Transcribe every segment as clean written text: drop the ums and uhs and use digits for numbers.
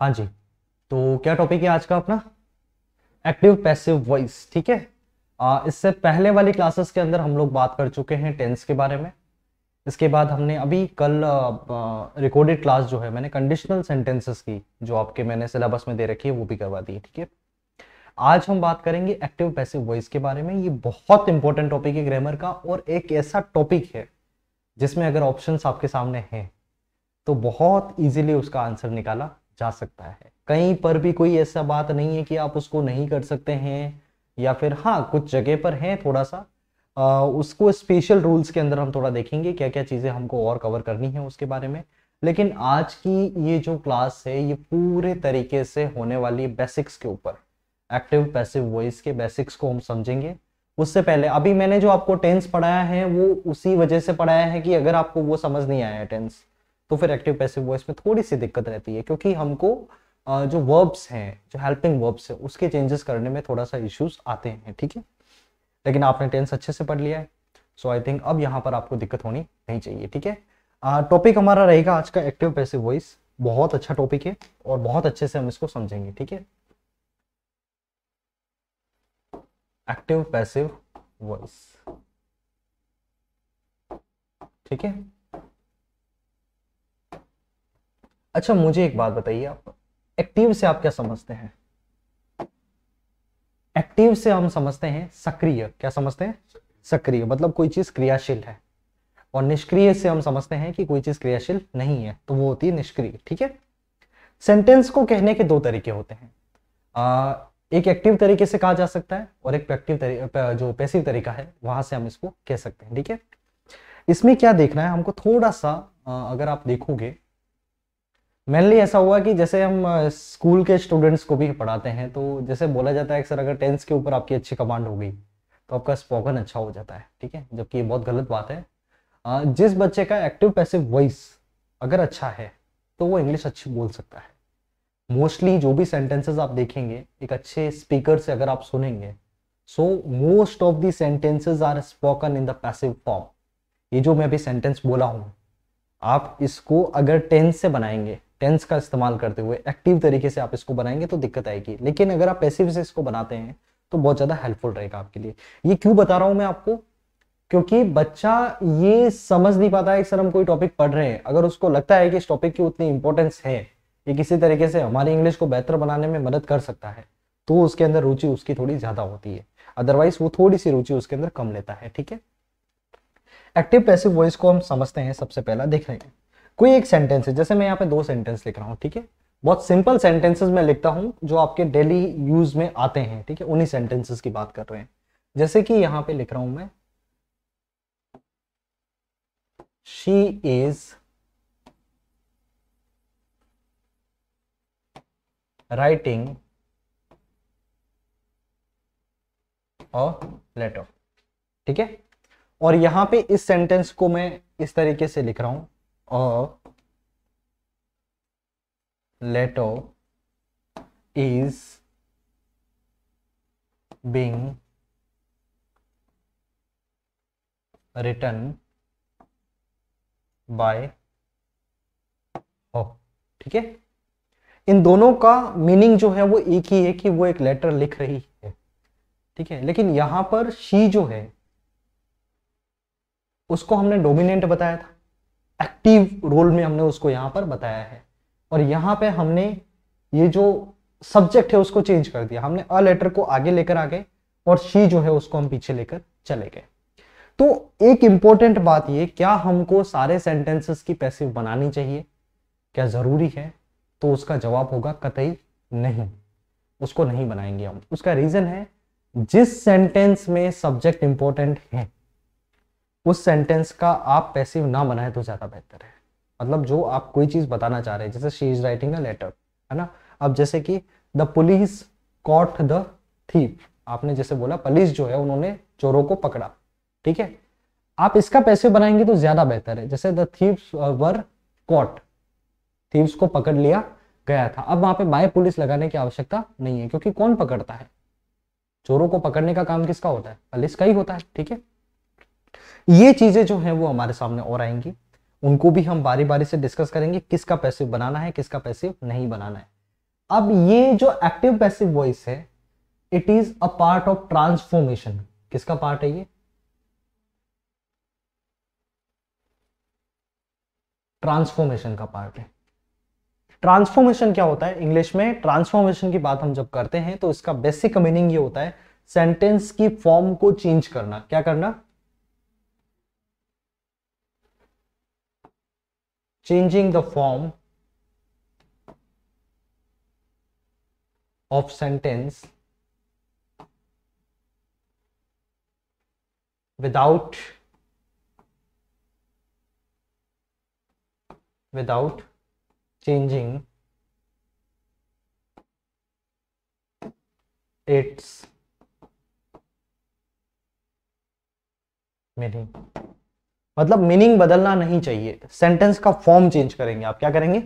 हाँ जी। तो क्या टॉपिक है आज का अपना? Active passive voice. ठीक है। इससे पहले वाली क्लासेस के अंदर हम लोग बात कर चुके हैं टेंस के बारे में। इसके बाद हमने अभी कल रिकॉर्डेड क्लास जो है मैंने कंडीशनल सेंटेंसेस की, जो आपके मैंने सिलेबस में दे रखी है, वो भी करवा दी है। ठीक है। आज हम बात करेंगे एक्टिव पैसिव वॉइस के बारे में। ये बहुत इंपॉर्टेंट टॉपिक है ग्रामर का, और एक ऐसा टॉपिक है जिसमें अगर ऑप्शंस आपके सामने हैं तो बहुत इजीली उसका आंसर निकाला जा सकता है। कहीं पर भी कोई ऐसा बात नहीं है कि आप उसको नहीं कर सकते हैं, या फिर हाँ कुछ जगह पर है थोड़ा सा उसको स्पेशल रूल्स के अंदर हम थोड़ा देखेंगे क्या क्या चीज़ें हमको और कवर करनी है उसके बारे में। लेकिन आज की ये जो क्लास है ये पूरे तरीके से होने वाली बेसिक्स के ऊपर, एक्टिव पैसिव वॉइस के बेसिक्स को हम समझेंगे। उससे पहले अभी मैंने जो आपको टेंस पढ़ाया है वो उसी वजह से पढ़ाया है कि अगर आपको वो समझ नहीं आया है टेंस, तो फिर एक्टिव पैसिव वॉइस में थोड़ी सी दिक्कत रहती है, क्योंकि हमको जो वर्ब्स हैं, जो हेल्पिंग वर्ब्स है, उसके चेंजेस करने में थोड़ा सा इश्यूज आते हैं। ठीक है। लेकिन आपने टेंस अच्छे से पढ़ लिया है, सो आई थिंक अब यहाँ पर आपको दिक्कत होनी नहीं चाहिए। ठीक है। टॉपिक हमारा रहेगा आज का एक्टिव पैसिव वॉइस। बहुत अच्छा टॉपिक है और बहुत अच्छे से हम इसको समझेंगे। ठीक है। Active passive voice. ठीक है। अच्छा, मुझे एक बात बताइए, आप एक्टिव से आप क्या समझते हैं? एक्टिव से हम समझते हैं सक्रिय। क्या समझते हैं? सक्रिय मतलब कोई चीज क्रियाशील है। और निष्क्रिय से हम समझते हैं कि कोई चीज क्रियाशील नहीं है, तो वो होती है निष्क्रिय। ठीक है। सेंटेंस को कहने के दो तरीके होते हैं। एक एक्टिव तरीके से कहा जा सकता है, और एक जो पैसिव तरीका है वहां से हम इसको कह सकते हैं। ठीक है। इसमें क्या देखना है हमको थोड़ा सा, अगर आप देखोगे मेनली ऐसा हुआ कि जैसे हम स्कूल के स्टूडेंट्स को भी पढ़ाते हैं, तो जैसे बोला जाता है अक्सर, अगर टेंस के ऊपर आपकी अच्छी कमांड हो गई तो आपका स्पोकन अच्छा हो जाता है। ठीक है। जबकि ये बहुत गलत बात है। जिस बच्चे का एक्टिव पैसिव वॉइस अगर अच्छा है तो वो इंग्लिश अच्छी बोल सकता है। मोस्टली जो भी सेंटेंसेस आप देखेंगे एक अच्छे स्पीकर से अगर आप सुनेंगे, so most of the sentences are spoken in the passive form. ये जो मैं अभी सेंटेंस बोला हूं, आप इसको अगर टेंस से बनाएंगे, टेंस का इस्तेमाल करते हुए एक्टिव तरीके से आप इसको बनाएंगे तो दिक्कत आएगी। लेकिन अगर आप पैसिव से इसको बनाते हैं तो बहुत ज्यादा हेल्पफुल रहेगा आपके लिए। ये क्यों बता रहा हूं मैं आपको? क्योंकि बच्चा ये समझ नहीं पाता है कि सर हम कोई टॉपिक पढ़ रहे हैं, अगर उसको लगता है कि इस टॉपिक की उतनी इंपॉर्टेंस है, ये किसी तरीके से हमारी इंग्लिश को बेहतर बनाने में मदद कर सकता है, तो उसके अंदर रुचि उसकी थोड़ी ज्यादा होती है। अदरवाइज वो थोड़ी सी रुचि उसके अंदर कम लेता है। ठीक है। एक्टिव पैसिव वॉइस को हम समझते हैं। सबसे पहला देख रहे हैं, कोई एक सेंटेंस है, जैसे मैं यहाँ पे दो सेंटेंस लिख रहा हूँ। ठीक है। बहुत सिंपल सेंटेंसेस में लिखता हूँ जो आपके डेली यूज में आते हैं। ठीक है। उन्हीं सेंटेंसेस की बात कर रहे हैं। जैसे कि यहाँ पे लिख रहा हूं मैं, she is writing a letter. ठीक है। और यहां पे इस सेंटेंस को मैं इस तरीके से लिख रहा हूं, a letter is being written by her. ठीक है। इन दोनों का मीनिंग जो है वो एक ही है कि वो एक लेटर लिख रही है। ठीक है। लेकिन यहां पर शी जो है उसको हमने डोमिनेंट बताया था, एक्टिव रोल में हमने उसको यहां पर बताया है। और यहां पे हमने ये जो सब्जेक्ट है उसको चेंज कर दिया, हमने अ लेटर को आगे लेकर आ गए और शी जो है उसको हम पीछे लेकर चले गए। तो एक इंपॉर्टेंट बात ये, क्या हमको सारे सेंटेंसेस की पैसिव बनानी चाहिए? क्या जरूरी है? तो उसका जवाब होगा कतई नहीं, उसको नहीं बनाएंगे हम। उसका रीजन है, जिस सेंटेंस में सब्जेक्ट इंपॉर्टेंट है उस सेंटेंस का आप पैसिव ना बनाए तो ज्यादा बेहतर है। मतलब जो आप कोई चीज बताना चाह रहे हैं, जैसे she is writing a letter, है ना। अब जैसे कि the police caught the thief, आपने जैसे बोला पुलिस जो है उन्होंने चोरों को पकड़ा। ठीक है। आप इसका पैसिव बनाएंगे तो ज्यादा बेहतर है, जैसे the thieves were caught, thieves को पकड़ लिया गया था। अब वहां पे बाय पुलिस लगाने की आवश्यकता नहीं है, क्योंकि कौन पकड़ता है? चोरों को पकड़ने का काम किसका होता है? पुलिस का ही होता है। ठीक है। ये चीजें जो हैं वो हमारे सामने और आएंगी, उनको भी हम बारी बारी से डिस्कस करेंगे, किसका पैसिव बनाना है, किसका पैसिव नहीं बनाना है। अब ये जो एक्टिव पैसिव वॉइस है, it is a part of transformation. किसका पार्ट है ये? ट्रांसफॉर्मेशन का पार्ट है। ट्रांसफॉर्मेशन क्या होता है इंग्लिश में? ट्रांसफॉर्मेशन की बात हम जब करते हैं तो इसका बेसिक मीनिंग ये होता है सेंटेंस की फॉर्म को चेंज करना। क्या करना? Changing the form of sentence without changing its meaning. मतलब मीनिंग बदलना नहीं चाहिए, सेंटेंस का फॉर्म चेंज करेंगे आप। क्या करेंगे?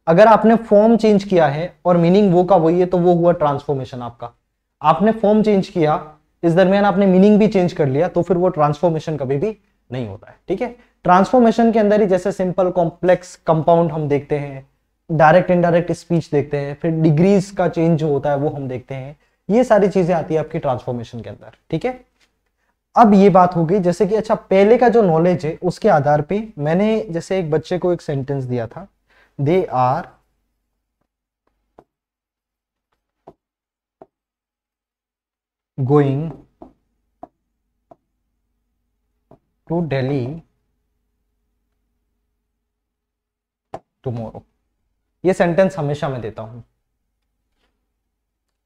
अगर आपने फॉर्म चेंज किया है और मीनिंग वो का वही है तो वो हुआ ट्रांसफॉर्मेशन आपका। आपने फॉर्म चेंज किया, इस दरमियान आपने मीनिंग भी चेंज कर लिया, तो फिर वो ट्रांसफॉर्मेशन कभी भी नहीं होता है। ठीक है, ट्रांसफॉर्मेशन के अंदर ही जैसे सिंपल, कॉम्प्लेक्स, कंपाउंड हम देखते हैं, डायरेक्ट इनडायरेक्ट स्पीच देखते हैं, फिर डिग्रीज का चेंज जो होता है वो हम देखते हैं। ये सारी चीजें आती है आपकी ट्रांसफॉर्मेशन के अंदर। ठीक है, अब ये बात हो गई जैसे कि अच्छा पहले का जो नॉलेज है उसके आधार पे मैंने जैसे एक बच्चे को एक सेंटेंस दिया था, they are going to Delhi tomorrow. ये सेंटेंस हमेशा मैं देता हूं।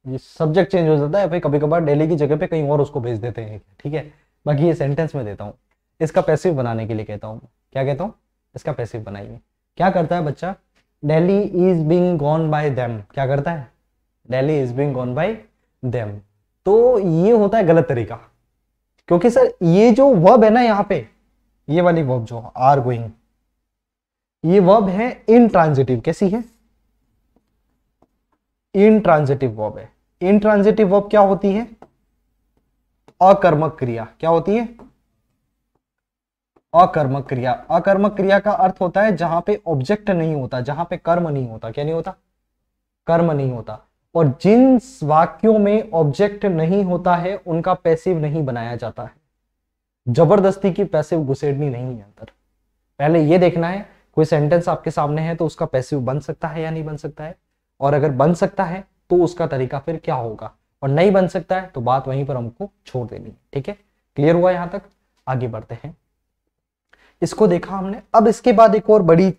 ये सब्जेक्ट चेंज हो जाता है, फिर कभी कभार दिल्ली की जगह पे कहीं और उसको भेज देते हैं। ठीक है, बाकी ये सेंटेंस में देता हूं। इसका पैसिव बनाने के लिए कहता हूं। क्या कहता हूं? इसका पैसिव बनाइए। क्या करता है बच्चा? Delhi is being gone by them. क्या करता है? Delhi is being gone by them. तो ये होता है गलत तरीका, क्योंकि सर ये जो वर्ब है ना यहाँ पे, ये वाली वर्ब जो आर गोइंग, ये वर्ब है इनट्रांजिटिव। कैसी है? इनट्रांजिटिव वर्ब है। इनट्रांजिटिव वर्ब क्या होती है? अकर्मक क्रिया। क्या होती है? अकर्मक क्रिया। अकर्मक क्रिया का अर्थ होता है जहां पे ऑब्जेक्ट नहीं होता, जहां पे कर्म नहीं होता। क्या नहीं होता? कर्म नहीं होता। और जिन वाक्यों में ऑब्जेक्ट नहीं होता है उनका पैसिव नहीं बनाया जाता है। जबरदस्ती की पैसिव घुसेड़नी नहीं है अंदर। पहले ये देखना है कोई सेंटेंस आपके सामने है तो उसका पैसिव बन सकता है या नहीं बन सकता है, और अगर बन सकता है तो उसका तरीका फिर क्या होगा, और नहीं बन सकता है तो बात वहीं पर हमको छोड़ देनी है। ठीक है, क्लियर हुआ यहां तक? आगे बढ़ते हैं। इसको देखा हमने। अब इसके बाद एक और बड़ी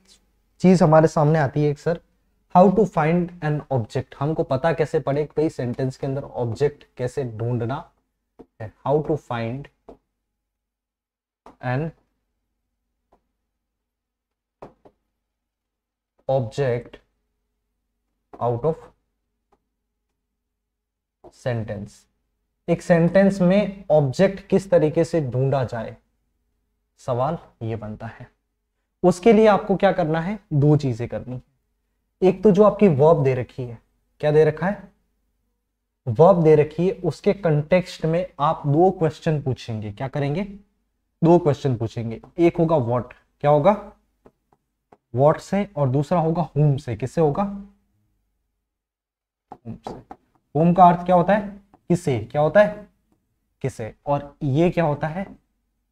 चीज हमारे सामने आती है, एक sir, how to find an object. हमको पता कैसे पड़े कि भाई सेंटेंस के अंदर ऑब्जेक्ट कैसे ढूंढना है। How to find an object out of sentence. एक सेंटेंस में ऑब्जेक्ट किस तरीके से ढूंढा जाए, सवाल ये बनता है। उसके लिए आपको क्या करना है? दो चीजें करनी। एक तो जो आपकी वर्ब दे रखी है, क्या दे रखा है? वर्ब दे रखी है, उसके कंटेक्स्ट में आप दो क्वेश्चन पूछेंगे। क्या करेंगे? दो क्वेश्चन पूछेंगे। एक होगा व्हाट। क्या होगा? व्हाट से, और दूसरा होगा हुम से। किससे होगा? हुम से। हुम का अर्थ क्या होता है? किसे। क्या होता है? किसे। और ये क्या होता है?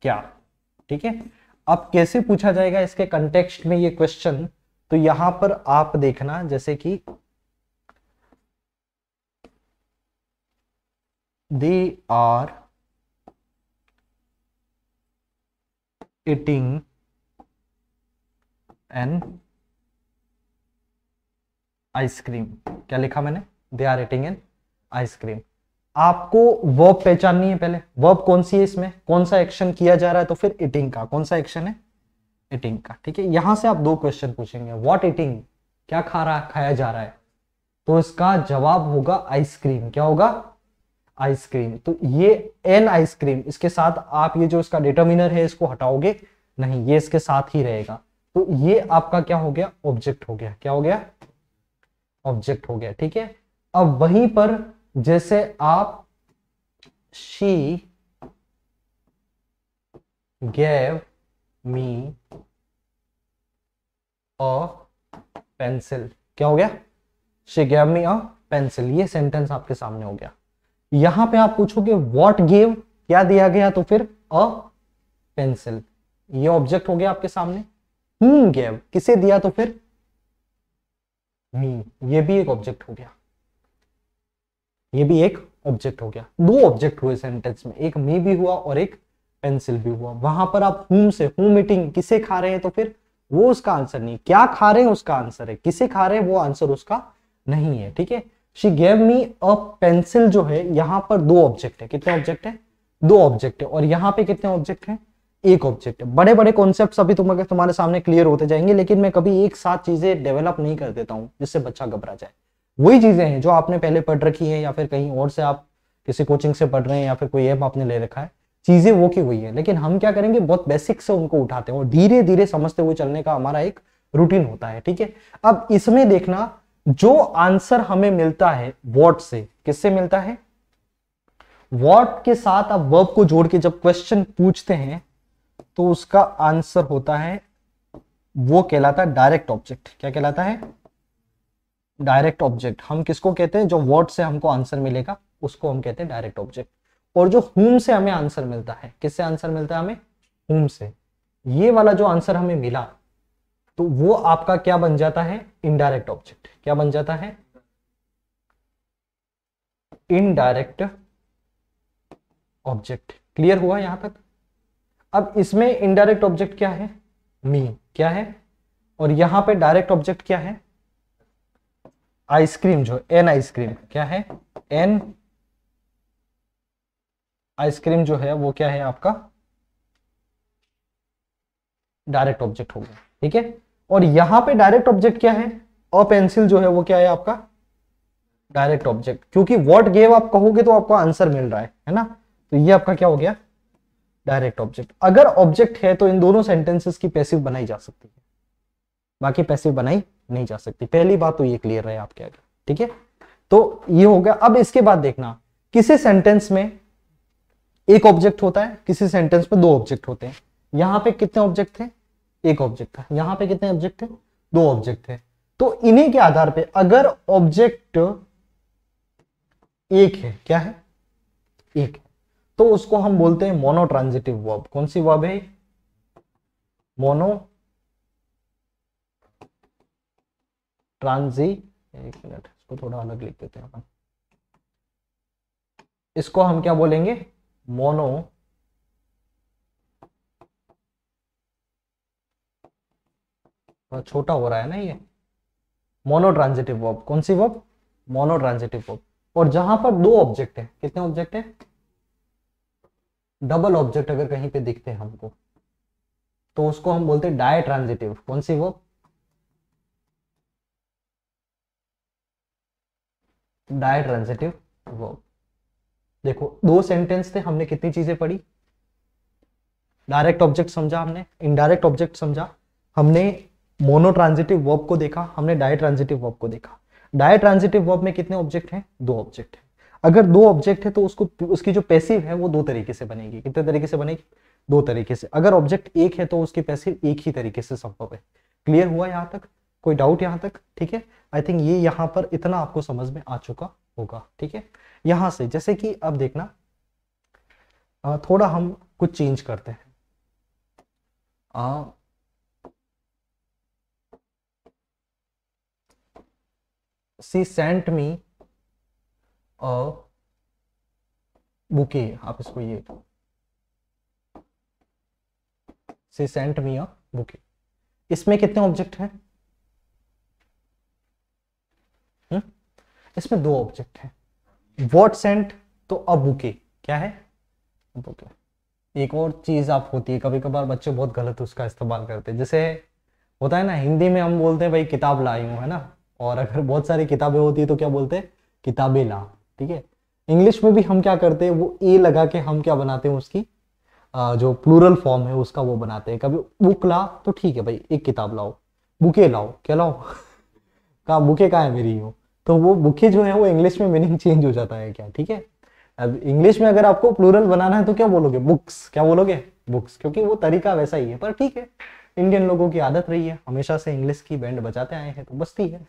क्या। ठीक है, अब कैसे पूछा जाएगा इसके कंटेक्स्ट में ये क्वेश्चन, तो यहां पर आप देखना जैसे कि they are eating an ice cream. क्या लिखा मैंने? They are eating an ice cream. आपको वर्ब पहचाननी है पहले। वर्ब कौन सी है इसमें, कौन सा एक्शन किया जा रहा है, तो फिर ईटिंग का कौन सा एक्शन है? ईटिंग का। ठीक है, यहां से आप दो क्वेश्चन पूछेंगे। व्हाट ईटिंग, क्या खा रहा, खाया जा रहा है, तो इसका जवाब होगा आइसक्रीम। क्या होगा? आइसक्रीम। तो ये एन आइसक्रीम, इसके साथ आप ये जो इसका डिटर्मिनर है इसको हटाओगे नहीं, ये इसके साथ ही रहेगा। तो ये आपका क्या हो गया? ऑब्जेक्ट हो गया। क्या हो गया? ऑब्जेक्ट हो गया। ठीक है, अब वहीं पर जैसे आप she gave me a pencil, क्या हो गया? She gave me a pencil, ये सेंटेंस आपके सामने हो गया। यहां पे आप पूछोगे व्हाट गिव, क्या दिया गया, तो फिर अ पेंसिल, ये ऑब्जेक्ट हो गया आपके सामने। हूम गेव, किसे दिया, तो फिर मी, ये भी एक ऑब्जेक्ट हो गया, ये भी एक ऑब्जेक्ट हो गया। दो ऑब्जेक्ट हुए सेंटेंस में, एक मी भी हुआ और एक पेंसिल भी हुआ। वहां पर आप हूम से, हूम ईटिंग, किसे खा रहे हैं, तो फिर वो उसका आंसर नहीं, क्या खा रहे हैं उसका आंसर है, किसे खा रहे हैं वो आंसर उसका नहीं है, ठीक है। She gave me a pencil जो है, यहां पर दो ऑब्जेक्ट है, कितने ऑब्जेक्ट है, दो ऑब्जेक्ट है, और यहां पे कितने ऑब्जेक्ट है, एक ऑब्जेक्ट है। बड़े बड़े कॉन्सेप्ट अभी तुम्हारे सामने क्लियर होते जाएंगे, लेकिन मैं कभी एक साथ चीजें डेवलप नहीं कर देता हूं जिससे बच्चा घबरा जाए। वही चीजें हैं जो आपने पहले पढ़ रखी है, या फिर कहीं और से आप किसी कोचिंग से पढ़ रहे हैं, या फिर कोई ऐप आपने ले रखा है, चीजें वो की हुई है, लेकिन हम क्या करेंगे, बहुत बेसिक से उनको उठाते हैं और धीरे धीरे समझते हुए चलने का हमारा एक रूटीन होता है, ठीक है। अब इसमें देखना, जो आंसर हमें मिलता है व्हाट से, किससे मिलता है, व्हाट के साथ आप वर्ब को जोड़ के जब क्वेश्चन पूछते हैं तो उसका आंसर होता है, वो कहलाता है डायरेक्ट ऑब्जेक्ट। क्या कहलाता है, डायरेक्ट ऑब्जेक्ट। हम किसको कहते हैं, जो वर्ड से हमको आंसर मिलेगा उसको हम कहते हैं डायरेक्ट ऑब्जेक्ट। और जो हुम से हमें आंसर मिलता है, किससे आंसर मिलता है हमें, हुम से, ये वाला जो आंसर हमें मिला, तो वो आपका क्या बन जाता है, इनडायरेक्ट ऑब्जेक्ट। क्या बन जाता है, इनडायरेक्ट ऑब्जेक्ट। क्लियर हुआ यहां तक। अब इसमें इनडायरेक्ट ऑब्जेक्ट क्या है, मी, क्या है, और यहां पे डायरेक्ट ऑब्जेक्ट क्या है, आइसक्रीम, जो एन आइसक्रीम, क्या है, एन आइसक्रीम जो है वो क्या है आपका डायरेक्ट ऑब्जेक्ट हो गया, ठीक है। और यहां पे डायरेक्ट ऑब्जेक्ट क्या है, अ पेंसिल जो है वो क्या है आपका डायरेक्ट ऑब्जेक्ट, क्योंकि व्हाट गिव आप कहोगे तो आपको आंसर मिल रहा है ना, तो ये आपका क्या हो गया, डायरेक्ट ऑब्जेक्ट। अगर ऑब्जेक्ट है तो इन दोनों सेंटेंसेस की पैसिव बनाई जा सकती है, बाकी पैसिव बनाई नहीं जा सकती। पहली बात तो ये क्लियर है आपके आगे, ठीक है। तो ये हो गया। अब इसके बाद देखना, किसी सेंटेंस में एक ऑब्जेक्ट होता है, किसी सेंटेंस में दो ऑब्जेक्ट होते हैं। यहां पे कितने ऑब्जेक्ट थे, एक ऑब्जेक्ट था। यहां पे कितने ऑब्जेक्ट थे, दो ऑब्जेक्ट थे। तो इन्हीं के आधार पे अगर ऑब्जेक्ट एक है, क्या है, एक है, तो उसको हम बोलते हैं मोनो ट्रांजिटिव वर्ब। कौन सी वर्ब है, मोनो ट्रांजी, एक मिनट इसको थोड़ा अलग लिख देते हैं अपन, इसको हम क्या बोलेंगे, मोनो छोटा हो रहा है ना ये, मोनो ट्रांजिटिव वर्ब। कौन सी वर्ब, मोनो ट्रांजिटिव वर्ब। और जहां पर दो ऑब्जेक्ट है, कितने ऑब्जेक्ट है, डबल ऑब्जेक्ट अगर कहीं पे दिखते हैं हमको तो उसको हम बोलते हैं डाई ट्रांजिटिव। कौन सी वर्ब, डाई ट्रांजिटिव वर्ब। देखो दो सेंटेंस थे, हमने कितनी चीजें पढ़ी, डायरेक्ट ऑब्जेक्ट समझा हमने, इनडायरेक्ट ऑब्जेक्ट समझा हमने, मोनो ट्रांजिटिव वर्ब को देखा हमने, डाई ट्रांजिटिव वर्ब को देखा। डाई ट्रांजिटिव वर्ब में कितने ऑब्जेक्ट हैं, दो ऑब्जेक्ट है। अगर दो ऑब्जेक्ट है तो उसको, उसकी जो पैसिव है वो दो तरीके से बनेगी। कितने तरीके से बनेगी, दो तरीके से। अगर ऑब्जेक्ट एक है तो उसकी पैसिव एक ही तरीके से संभव है। क्लियर हुआ यहां तक, कोई डाउट यहां तक, ठीक है। आई थिंक ये यहां पर इतना आपको समझ में आ चुका होगा, ठीक है। यहां से जैसे कि अब देखना, थोड़ा हम कुछ चेंज करते हैं। She sent me a bouquet, आप इसको ये, she sent me a bouquet, इसमें कितने ऑब्जेक्ट हैं, इसमें दो ऑब्जेक्ट हैं। व्हाट सेंट तो अ बुके, क्या है, बुके। एक और चीज आप होती है, कभी कभार बच्चे बहुत गलत उसका इस्तेमाल करते हैं। जैसे होता है ना, हिंदी में हम बोलते हैं भाई किताब लाई हूं, है ना, और अगर बहुत सारी किताबें होती है तो क्या बोलते हैं, किताबें ला, ठीक है। इंग्लिश में भी हम क्या करते हैं, वो ए लगा के हम क्या बनाते हैं, उसकी जो प्लूरल फॉर्म है उसका वो बनाते हैं। कभी बुक ला तो ठीक है भाई, एक किताब लाओ, बुके लाओ, क्या लाओ कहा बुके कहाँ है मेरी, हो तो वो बुके जो है वो इंग्लिश में मीनिंग चेंज हो जाता है क्या, ठीक है। अब इंग्लिश में अगर आपको प्लूरल बनाना है तो क्या बोलोगे, बुक्स, क्या बोलोगे, बुक्स, क्योंकि वो तरीका वैसा ही है। पर ठीक है, इंडियन लोगों की आदत रही है, हमेशा से इंग्लिश की बैंड बजाते आए हैं तो बजती है,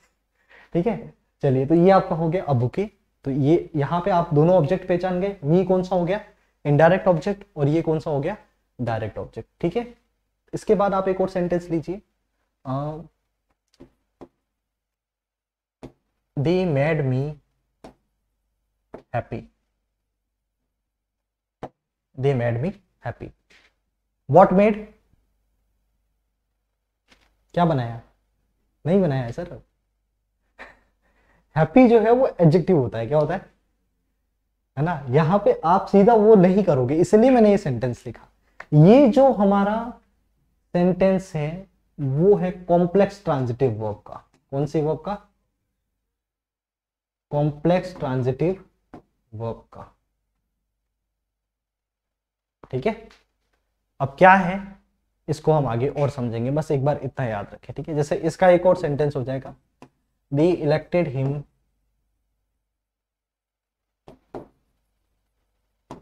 ठीक है। चलिए, तो ये आपका हो गया अब ओके। तो ये यहाँ पे आप दोनों ऑब्जेक्ट पहचान गए, मी कौन सा हो गया इनडायरेक्ट ऑब्जेक्ट और ये कौन सा हो गया डायरेक्ट ऑब्जेक्ट, ठीक है। इसके बाद आप एक और सेंटेंस लीजिए, they made me happy, they made me happy. What made, क्या बनाया, नहीं बनाया है सर। हैप्पी जो है वो एडजेक्टिव होता है, क्या होता है ना। यहां पे आप सीधा वो नहीं करोगे, इसलिए मैंने ये सेंटेंस लिखा। ये जो हमारा सेंटेंस है वो है कॉम्प्लेक्स ट्रांजिटिव वर्ब का। कौन सी वर्ब का, कॉम्प्लेक्स ट्रांजिटिव वर्ब का, ठीक है। अब क्या है इसको हम आगे और समझेंगे, बस एक बार इतना याद रखें, ठीक है। जैसे इसका एक और सेंटेंस हो जाएगा, दे इलेक्टेड हिम,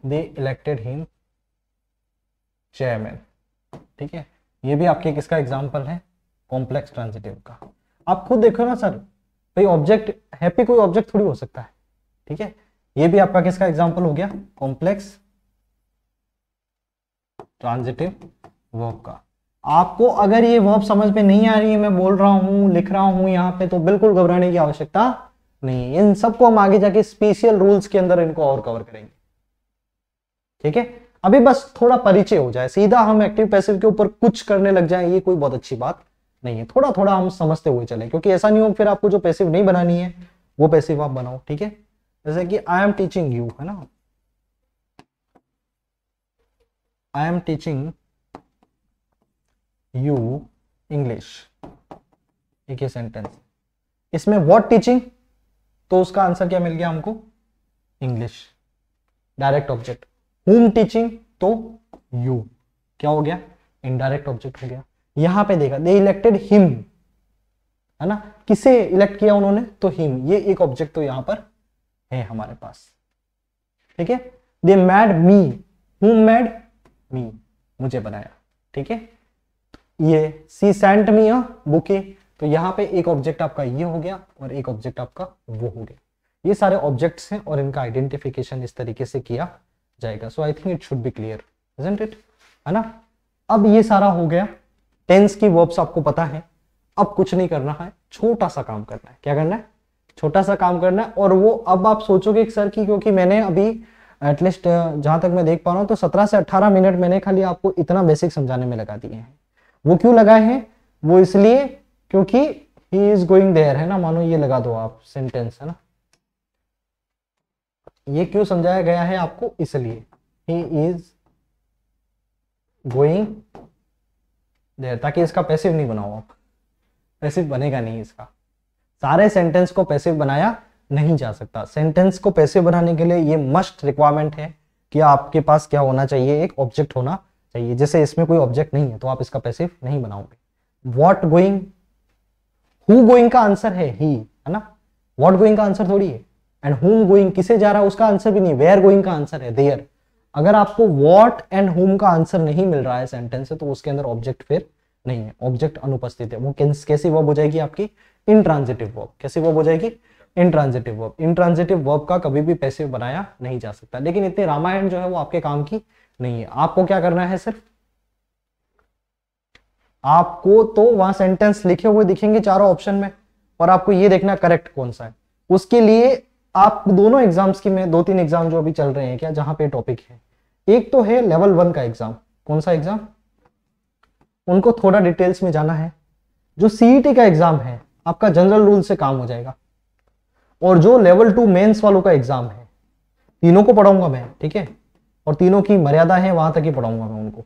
दे इलेक्टेड हिम चेयरमैन, ठीक है। ये भी आपके किसका एग्जांपल है, कॉम्प्लेक्स ट्रांजिटिव का। आप खुद देखो ना सर, भाई ऑब्जेक्ट हैप्पी कोई ऑब्जेक्ट थोड़ी हो सकता है, ठीक है। ये भी आपका किसका एग्जांपल हो गया, कॉम्प्लेक्स ट्रांजिटिव वर्ब का। आपको अगर ये वर्ब समझ में नहीं आ रही है, मैं बोल रहा हूं लिख रहा हूं यहाँ पे, तो बिल्कुल घबराने की आवश्यकता नहीं। इन सबको हम आगे जाके स्पेशल रूल्स के अंदर इनको और कवर करेंगे, ठीक है। अभी बस थोड़ा परिचय हो जाए, सीधा हम एक्टिव पैसिव के ऊपर कुछ करने लग जाए, ये कोई बहुत अच्छी बात नहीं है। थोड़ा थोड़ा हम समझते हुए चले, क्योंकि ऐसा नहीं हो फिर आपको जो पैसिव नहीं बनानी है वो पैसिव आप बनाओ, ठीक है। जैसे कि आई एम टीचिंग यू, है ना, I am teaching you English, एक ही सेंटेंस। इसमें व्हाट टीचिंग, तो उसका आंसर क्या मिल गया हमको, English, direct object. whom teaching, तो यू, क्या हो गया, इनडायरेक्ट ऑब्जेक्ट हो गया। यहां पे देखा, दे इलेक्टेड हिम, है ना, किसे इलेक्ट किया उन्होंने, तो हिम, ये एक ऑब्जेक्ट तो यहां पर है हमारे पास, ठीक है। दे मैड मी, whom मैड मी, मुझे बनाया, ठीक है। ये सी सेंट मी अ बुके, तो यहां पे एक ऑब्जेक्ट आपका ये हो गया और एक ऑब्जेक्ट आपका वो हो गया। ये सारे ऑब्जेक्ट्स हैं और इनका आइडेंटिफिकेशन इस तरीके से किया जाएगा। So I think it should be clear, isn't it, है ना। अब ये सारा हो गया, टेंस की वर्ब्स आपको पता है। अब कुछ नहीं करना है, छोटा सा काम करना है। क्या करना है, छोटा सा काम करना है। और वो अब आप सोचोगे सर की, क्योंकि मैंने अभी एटलीस्ट जहां तक मैं देख पा रहा हूं तो 17 से 18 मिनट मैंने खाली आपको इतना बेसिक समझाने में लगा दिए हैं। वो क्यों लगाए हैं, वो इसलिए क्योंकि ही इज गोइंग देयर, है ना, मानो ये लगा दो आप सेंटेंस, है ना। ये क्यों समझाया गया है आपको, इसलिए ही इज गोइंग देयर, ताकि इसका पैसिव नहीं बनाओ आप, पैसिव बनेगा नहीं इसका। सारे सेंटेंस को पैसिव बनाया नहीं जा सकता। सेंटेंस को पैसिव बनाने के लिए ये मस्ट रिक्वायरमेंट है कि आपके पास क्या होना चाहिए, एक ऑब्जेक्ट होना चाहिए। जैसे इसमें कोई ऑब्जेक्ट नहीं है तो आप इसका पैसिव नहीं बनाओगे। व्हाट गोइंग, हु गोइंग का आंसर है ही, है ना, व्हाट गोइंग का आंसर थोड़ी है। एंड हुम गोइंग, किसे जा रहा है उसका आंसर भी नहीं, वेयर गोइंग का आंसर है देयर। अगर आपको व्हाट एंड हुम का आंसर नहीं मिल रहा है सेंटेंस से, तो उसके अंदर ऑब्जेक्ट फिर नहीं है, ऑब्जेक्ट अनुपस्थित है। वो कैसी वर्ब हो जाएगी आपकी, इंट्रांजिटिव वर्ब। कैसी वर्ब हो जाएगी, इंट्रांजिटिव वर्ब। इंट्रांजिटिव वर्ब का कभी भी पैसिव बनाया नहीं जा सकता। लेकिन इतनी रामायण जो है वो आपके काम की नहीं है। आपको क्या करना है, सिर्फ आपको तो वहां सेंटेंस लिखे हुए दिखेंगे चारों ऑप्शन में, और आपको ये देखना करेक्ट कौन सा है। उसके लिए आप दोनों एग्जाम्स की, मैं 2-3 एग्जाम जो अभी चल रहे हैं क्या, जहां पे टॉपिक है, एक तो है लेवल 1 का एग्जाम। कौन सा एग्जाम, उनको थोड़ा डिटेल्स में जाना है। जो सीईटी का एग्जाम है आपका जनरल रूल से काम हो जाएगा। और जो लेवल 2 मेंस वालों का एग्जाम है, तीनों को पढ़ाऊंगा मैं, ठीक है। और तीनों की मर्यादा है, वहां तक ही पढ़ाऊंगा मैं उनको।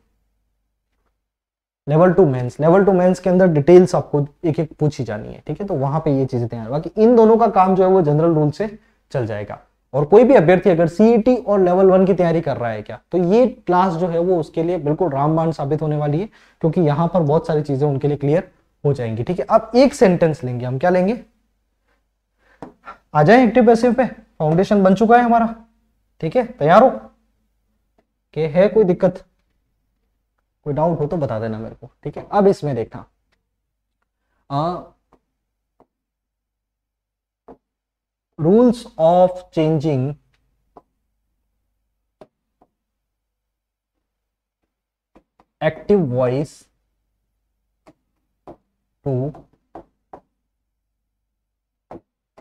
लेवल 2 मेंस के अंदर डिटेल्स आपको एक एक पूछी जानी है, ठीक है। तो वहां पे ये चीजें तैयार, बाकी इन दोनों का काम जो है वो जनरल रूल से चल जाएगा। और कोई भी अभ्यर्थी अगर सीईटी और लेवल 1 की तैयारी कर रहा है क्या, तो ये क्लास जो है वो उसके लिए बिल्कुल रामबाण साबित होने वाली है, क्योंकि यहां पर बहुत सारी चीजें उनके लिए क्लियर हो जाएंगी, ठीक है। अब एक सेंटेंस लेंगे हम, क्या लेंगे, आ जाए एक्टिव पैसिव पे। फाउंडेशन बन चुका है हमारा, ठीक है। तैयार हो कि है कोई दिक्कत, कोई डाउट हो तो बता देना मेरे को, ठीक है। अब इसमें देखना, rules of changing active voice to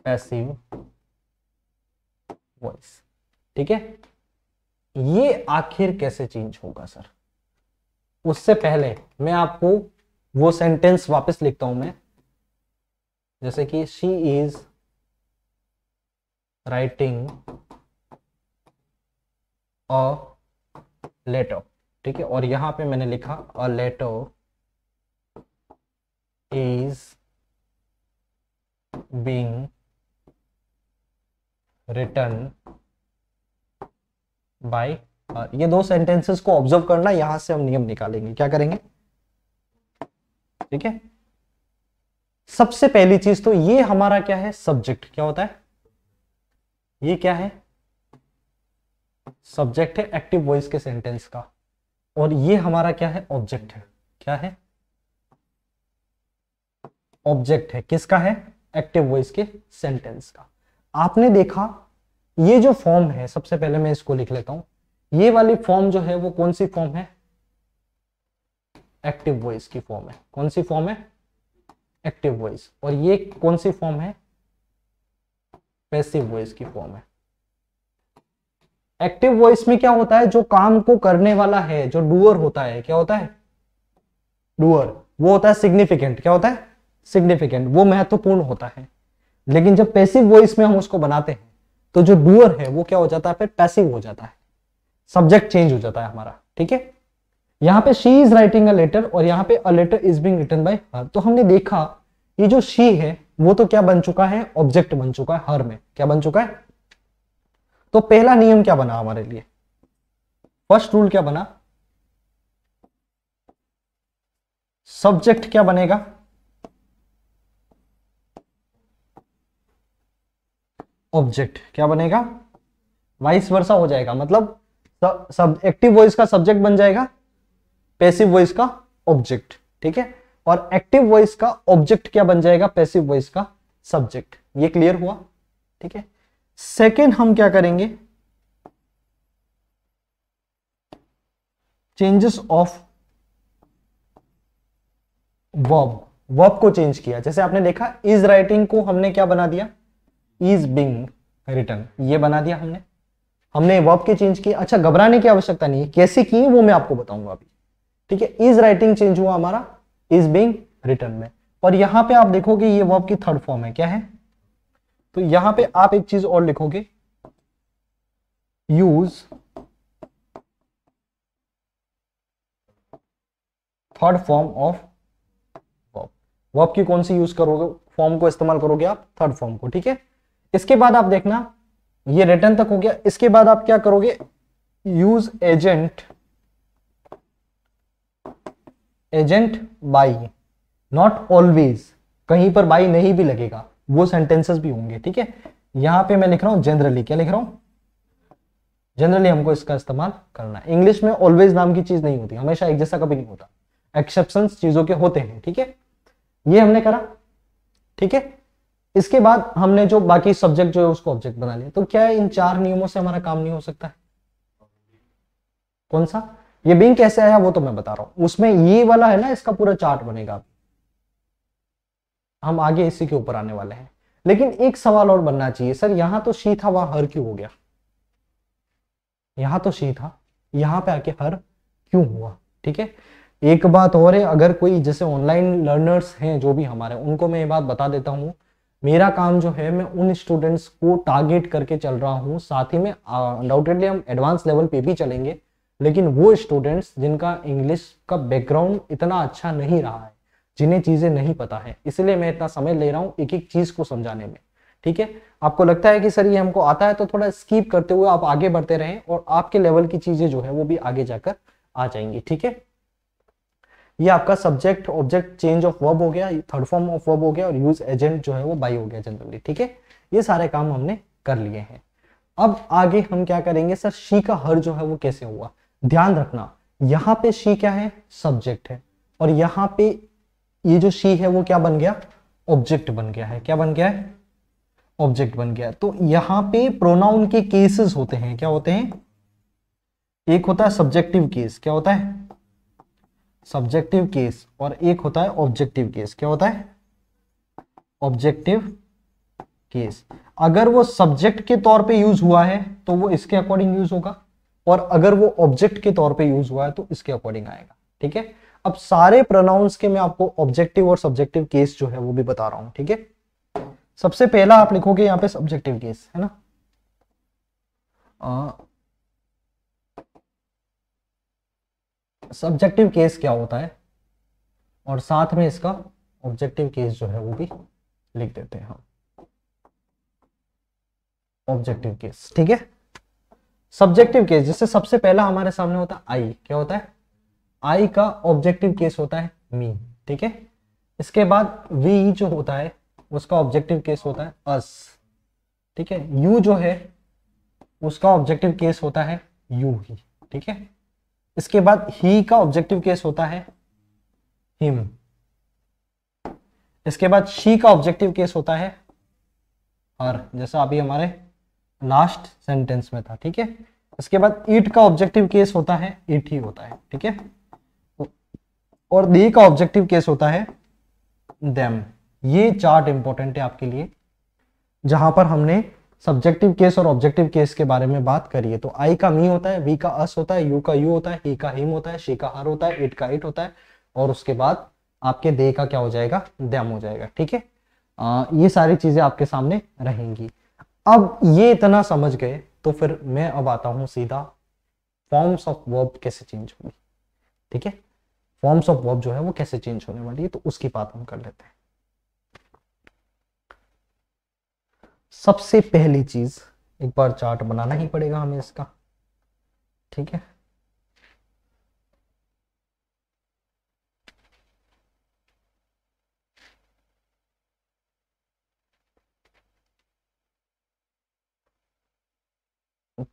passive voice. ठीक है, ये आखिर कैसे चेंज होगा सर? उससे पहले मैं आपको वो सेंटेंस वापस लिखता हूं मैं, जैसे कि she is writing a letter. ठीक है, और यहां पे मैंने लिखा a letter is being written by. ये दो सेंटेंसेस को ऑब्जर्व करना, यहां से हम नियम निकालेंगे। क्या करेंगे? ठीक है, सबसे पहली चीज तो ये हमारा क्या है? सब्जेक्ट। क्या होता है? ये क्या है? सब्जेक्ट है एक्टिव वॉइस के सेंटेंस का, और ये हमारा क्या है? ऑब्जेक्ट है। क्या है? ऑब्जेक्ट है। किसका है? एक्टिव वॉइस के सेंटेंस का। आपने देखा ये जो फॉर्म है, सबसे पहले मैं इसको लिख लेता हूं। ये वाली फॉर्म जो है वो कौन सी फॉर्म है? एक्टिव वॉइस की फॉर्म है। कौन सी फॉर्म है? Active voice. और ये कौन सी फॉर्म है? पैसिव वॉइस की फॉर्म है। एक्टिव वॉइस में क्या होता है? जो काम को करने वाला है, जो डूअर होता है, क्या होता है? डूअर, वो होता है सिग्निफिकेंट। क्या होता है? सिग्निफिकेंट, वो महत्वपूर्ण होता है। लेकिन जब पैसिव वॉइस में हम उसको बनाते हैं तो जो डूअर है वो क्या हो जाता है? फिर पैसिव हो जाता है, सब्जेक्ट चेंज हो जाता है हमारा। ठीक है, यहां पे she is writing a letter और यहां पे a letter is being written by her. तो हमने देखा ये जो शी है वो तो क्या बन चुका है? ऑब्जेक्ट बन चुका है हर में। क्या बन चुका है? तो पहला नियम क्या बना हमारे लिए? फर्स्ट रूल क्या बना? सब्जेक्ट क्या बनेगा? ऑब्जेक्ट। क्या बनेगा? वाइस वर्सा हो जाएगा, मतलब सब एक्टिव वॉइस का सब्जेक्ट बन जाएगा, पैसिव वॉइस का ऑब्जेक्ट। ठीक है, और एक्टिव वॉइस का ऑब्जेक्ट क्या बन जाएगा? पैसिव वॉइस का सब्जेक्ट। ये क्लियर हुआ? ठीक है, सेकेंड हम क्या करेंगे? Changes of verb. वर्ब को चेंज किया। जैसे आपने देखा इज राइटिंग को हमने क्या बना दिया? इज बीइंग रिटन, ये बना दिया हमने। हमने वर्ब के चेंज किए। अच्छा, घबराने की आवश्यकता नहीं है, कैसे किए वो मैं आपको बताऊंगा अभी। ठीक है, इज राइटिंग चेंज हुआ हमारा इज बीइंग रिटन में। और यहां पे आप देखोगे ये वर्ब की थर्ड फॉर्म है। क्या है? तो यहां पे आप एक चीज और लिखोगे, use third form of verb. Verb की कौन सी यूज करोगे? फॉर्म को इस्तेमाल करोगे आप? थर्ड फॉर्म को। ठीक है, इसके बाद आप देखना ये रिटर्न तक हो गया। इसके बाद आप क्या करोगे? Use agent, agent by, not always. कहीं पर बाई नहीं भी लगेगा, वो सेंटेंसेस भी होंगे। ठीक है, यहां पे मैं लिख रहा हूं जनरली। क्या लिख रहा हूं? जनरली हमको इसका इस्तेमाल करना है। इंग्लिश में ऑलवेज नाम की चीज नहीं होती, हमेशा एक जैसा कभी नहीं होता, एक्सेप्शंस चीजों के होते हैं। ठीक है, ये हमने करा। ठीक है, इसके बाद हमने जो बाकी सब्जेक्ट जो है उसको ऑब्जेक्ट बना लिया। तो क्या इन चार नियमों से हमारा काम नहीं हो सकता है? कौन सा? ये बीइंग कैसे आया वो तो मैं बता रहा हूं, उसमें ये वाला है ना, इसका पूरा चार्ट बनेगा, हम आगे इसी के ऊपर आने वाले हैं। लेकिन एक सवाल और बनना चाहिए, सर यहां तो शी था, वहां हर क्यों हो गया? यहां तो शी था, यहां पे आके हर क्यों हुआ? ठीक है, एक बात और है, अगर कोई जैसे ऑनलाइन लर्नर्स हैं जो भी हमारे, उनको मैं ये बात बता देता हूं, मेरा काम जो है मैं उन स्टूडेंट्स को टारगेट करके चल रहा हूं। साथ ही में अनडाउटेडली हम एडवांस लेवल पे भी चलेंगे, लेकिन वो स्टूडेंट्स जिनका इंग्लिश का बैकग्राउंड इतना अच्छा नहीं रहा है, जिन्हें चीजें नहीं पता है, इसलिए मैं इतना समय ले रहा हूं एक एक चीज को समझाने में। ठीक है, आपको लगता है कि सर ये हमको आता है, तो थोड़ा स्किप करते हुए आप आगे बढ़ते रहें और आपके लेवल की चीजें जो है वो भी आगे जाकर आ जाएंगी। ठीक है, ये आपका subject object change of verb हो गया, थर्ड फॉर्म ऑफ वर्ब हो गया, और यूज एजेंट जो है वो बाई हो गया जनरली। ठीक है, ये सारे काम हमने कर लिए हैं। अब आगे हम क्या करेंगे? सर शी का हर जो है वो कैसे हुआ? ध्यान रखना, यहां पे शी क्या है? सब्जेक्ट है, और यहां पे ये जो शी है वो क्या बन गया? ऑब्जेक्ट बन गया है। क्या बन गया है? ऑब्जेक्ट बन गया। तो यहाँ पे प्रोनाउन के केसेस होते हैं, क्या होते हैं? एक होता है सब्जेक्टिव केस, क्या होता है? Subjective case. और एक होता है ऑब्जेक्टिव केस, क्या होता है? Objective case. अगर वो सब्जेक्ट के तौर पे यूज हुआ है तो वो इसके अकॉर्डिंग यूज होगा, और अगर वो ऑब्जेक्ट के तौर पे यूज हुआ है तो इसके अकॉर्डिंग आएगा। ठीक है, अब सारे प्रोनाउंस के मैं आपको ऑब्जेक्टिव और सब्जेक्टिव केस जो है वो भी बता रहा हूं। ठीक है, सबसे पहला आप लिखोगे यहाँ पे सब्जेक्टिव केस, है ना? सब्जेक्टिव केस क्या होता है, और साथ में इसका ऑब्जेक्टिव केस जो है वो भी लिख देते हैं हम, ऑब्जेक्टिव केस। ठीक है, सब्जेक्टिव केस जैसे सबसे पहला हमारे सामने होता है आई, क्या होता है? आई का ऑब्जेक्टिव केस होता है मी। ठीक है, इसके बाद वी जो होता है उसका ऑब्जेक्टिव केस होता है अस। ठीक है, यू जो है उसका ऑब्जेक्टिव केस होता है यू ही। ठीक है, इसके बाद ही का ऑब्जेक्टिव केस होता है हिम। इसके बाद शी का ऑब्जेक्टिव केस होता है हर, जैसा अभी हमारे लास्ट सेंटेंस में था। ठीक है, इसके बाद इट का ऑब्जेक्टिव केस होता है इट ही होता है। ठीक है, और दे का ऑब्जेक्टिव केस होता है देम। ये चार्ट इंपॉर्टेंट है आपके लिए, जहां पर हमने सब्जेक्टिव केस और ऑब्जेक्टिव केस के बारे में बात करी है। तो आई का मी होता है, वी का अस होता है, यू का यू होता है, ही का हिम होता है, शी का हर होता है, इट का इट होता है, और उसके बाद आपके दे का क्या हो जाएगा? देम हो जाएगा। ठीक है, ये सारी चीजें आपके सामने रहेंगी। अब ये इतना समझ गए तो फिर मैं अब आता हूं सीधा फॉर्म्स ऑफ वर्ब कैसे चेंज होगी। ठीक है, फॉर्म्स ऑफ वर्ब जो है वो कैसे चेंज होने वाली है, तो उसकी बात हम कर लेते हैं। सबसे पहली चीज, एक बार चार्ट बनाना ही पड़ेगा हमें इसका। ठीक है,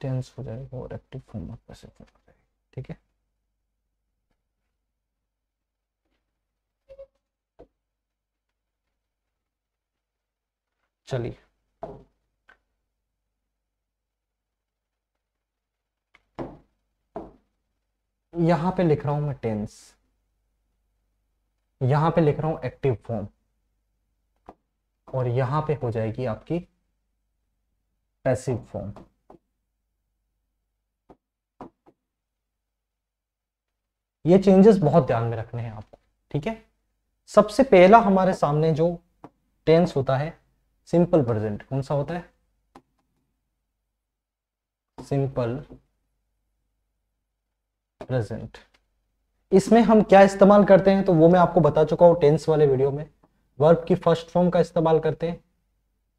टेंस हो जाएगा और एक्टिव फॉर्म में पैसिव फॉर्म हो जाएगा। ठीक है, चलिए यहां पे लिख रहा हूं मैं टेंस, यहां पे लिख रहा हूं एक्टिव फॉर्म, और यहां पे हो जाएगी आपकी पैसिव फॉर्म। ये चेंजेस बहुत ध्यान में रखने हैं आपको। ठीक है, सबसे पहला हमारे सामने जो टेंस होता है सिंपल प्रेजेंट, कौन सा होता है? Simple present. इसमें हम क्या इस्तेमाल करते हैं तो वो मैं आपको बता चुका हूं टेंस वाले वीडियो में। वर्ब की फर्स्ट फॉर्म का इस्तेमाल करते हैं,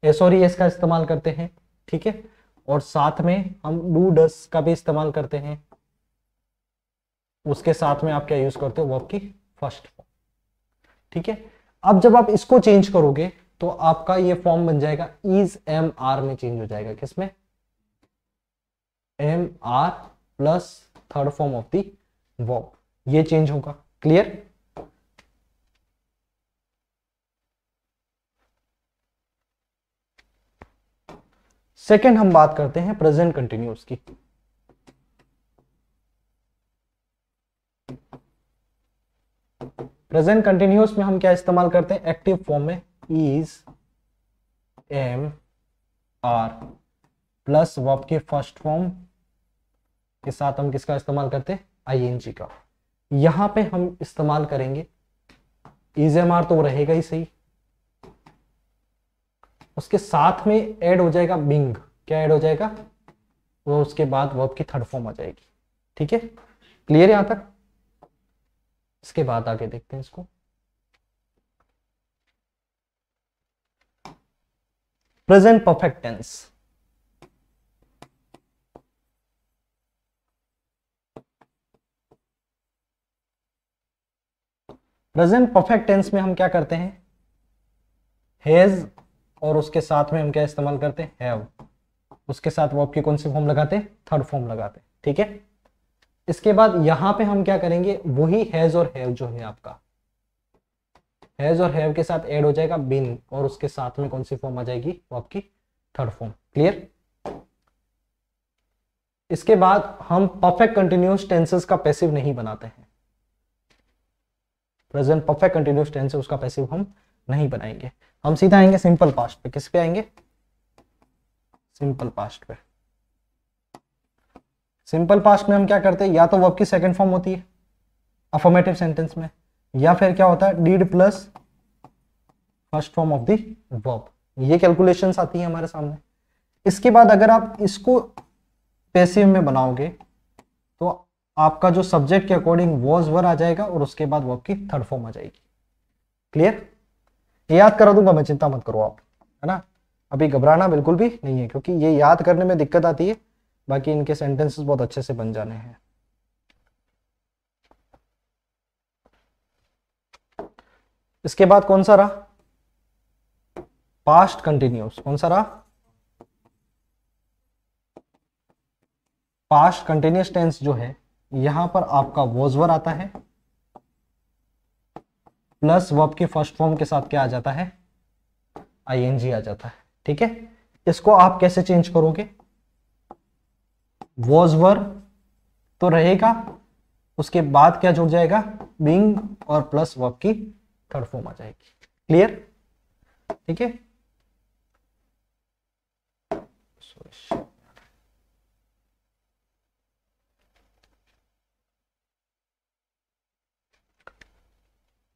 एस और एस का इस्तेमाल करते हैं। ठीक है, और साथ में हम डू डस का भी इस्तेमाल करते हैं, उसके साथ में आप क्या यूज करते हो? वर्ब की फर्स्ट फॉर्म। ठीक है, अब जब आप इसको चेंज करोगे तो आपका ये फॉर्म बन जाएगा इज एम आर में चेंज हो जाएगा। किसमें? Am are plus third form of the verb, ये चेंज होगा। क्लियर? सेकेंड हम बात करते हैं प्रेजेंट कंटिन्यूअस की। प्रेजेंट कंटिन्यूअस में हम क्या इस्तेमाल करते हैं? एक्टिव फॉर्म में is am are plus verb के फर्स्ट फॉर्म के साथ हम किसका इस्तेमाल करते हैं? आईएनजी का। यहां पे हम इस्तेमाल करेंगे इज एम आर, तो रहेगा ही सही, उसके साथ में ऐड हो जाएगा बिंग। क्या ऐड हो जाएगा? वो उसके बाद वर्ब की थर्ड फॉर्म आ जाएगी। ठीक है, क्लियर यहां तक? इसके बाद आगे देखते हैं इसको। Present perfect tense. Present perfect tense में हम क्या करते हैं? हैज और उसके साथ में हम क्या इस्तेमाल करते हैं? हैव। उसके साथ वर्ब की कौन सी फॉर्म लगाते हैं? थर्ड फॉर्म लगाते हैं। ठीक है, इसके बाद यहां पे हम क्या करेंगे? वही हैज और हैव जो है आपका हैज और हैव के साथ ऐड हो जाएगा बीन, और उसके साथ में कौन सी फॉर्म आ जाएगी, वो आपकी थर्ड फॉर्म। क्लियर? इसके बाद हम परफेक्ट कंटिन्यूअस टेंसेस का पैसिव नहीं बनाते हैं। प्रेजेंट परफेक्ट कंटिन्यूअस टेंस है, उसका पैसिव हम नहीं बनाएंगे। हम सीधा आएंगे सिंपल पास्ट पे। किस पे आएंगे? सिंपल पास्ट पे। सिंपल पास्ट में हम क्या करते हैं, या तो वर्ब की सेकंड फॉर्म होती है अफर्मेटिव सेंटेंस में, या फिर क्या होता है did plus first form of the verb. ये कैलकुलेशंस आती है हमारे सामने। इसके बाद अगर आप इसको पैसिव में बनाओगे तो आपका जो सब्जेक्ट के अकॉर्डिंग वॉज वर आ जाएगा और उसके बाद वर्ब की थर्ड फॉर्म आ जाएगी। क्लियर? याद करा दूंगा मैं, चिंता मत करो आप, है ना। अभी घबराना बिल्कुल भी नहीं है, क्योंकि ये याद करने में दिक्कत आती है, बाकी इनके सेंटेंसेस बहुत अच्छे से बन जाने हैं। इसके बाद कौन सा रहा? Past continuous. कौन सा रहा? पास्ट कंटिन्यूअस टेंस जो है, यहां पर आपका वॉज वर आता है प्लस वर्ब की फर्स्ट फॉर्म के साथ क्या आ जाता है, आईएनजी आ जाता है। ठीक है, इसको आप कैसे चेंज करोगे? वॉज वर तो रहेगा, उसके बाद क्या जुड़ जाएगा, बीइंग और प्लस वर्ब की थर्ड फॉर्म आ जाएगी। क्लियर? ठीक है,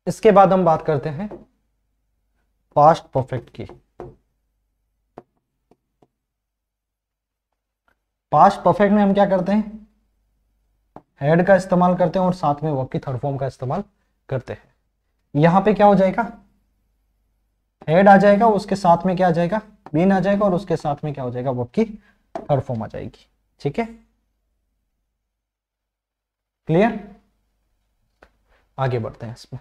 इसके बाद हम बात करते हैं पास्ट परफेक्ट की। पास्ट परफेक्ट में हम क्या करते हैं, हेड का इस्तेमाल करते हैं और साथ में वर्ब की थर्ड फॉर्म का इस्तेमाल करते हैं। यहां पे क्या हो जाएगा, हेड आ जाएगा, उसके साथ में क्या आ जाएगा, बीन आ जाएगा, और उसके साथ में क्या हो जाएगा, वर्ब की थर्ड फॉर्म आ जाएगी। ठीक है, क्लियर? आगे बढ़ते हैं इसमें।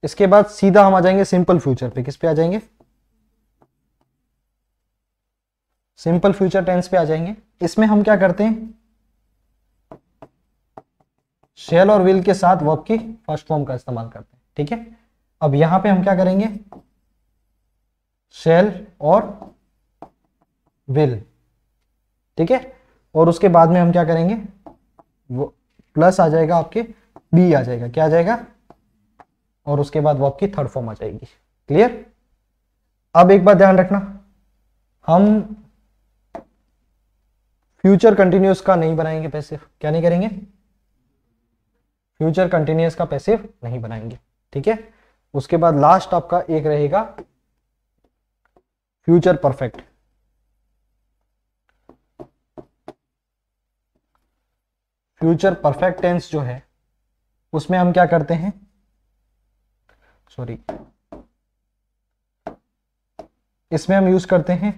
इसके बाद सीधा हम आ जाएंगे सिंपल फ्यूचर पे। किस पे आ जाएंगे? सिंपल फ्यूचर टेंस पे आ जाएंगे। इसमें हम क्या करते हैं, शेल और विल के साथ वर्ब की फर्स्ट फॉर्म का इस्तेमाल करते हैं। ठीक है, अब यहां पे हम क्या करेंगे, शेल और विल। ठीक है, और उसके बाद में हम क्या करेंगे, वो प्लस आ जाएगा आपके, बी आ जाएगा, क्या आ जाएगा, और उसके बाद वर्ब की थर्ड फॉर्म आ जाएगी। क्लियर? अब एक बात ध्यान रखना, हम फ्यूचर कंटिन्यूअस का नहीं बनाएंगे पैसिव। क्या नहीं करेंगे? फ्यूचर कंटिन्यूअस का पैसिव नहीं बनाएंगे। ठीक है, उसके बाद लास्ट आपका एक रहेगा future perfect. Future perfect tense जो है, उसमें हम क्या करते हैं, सॉरी, इसमें हम यूज करते हैं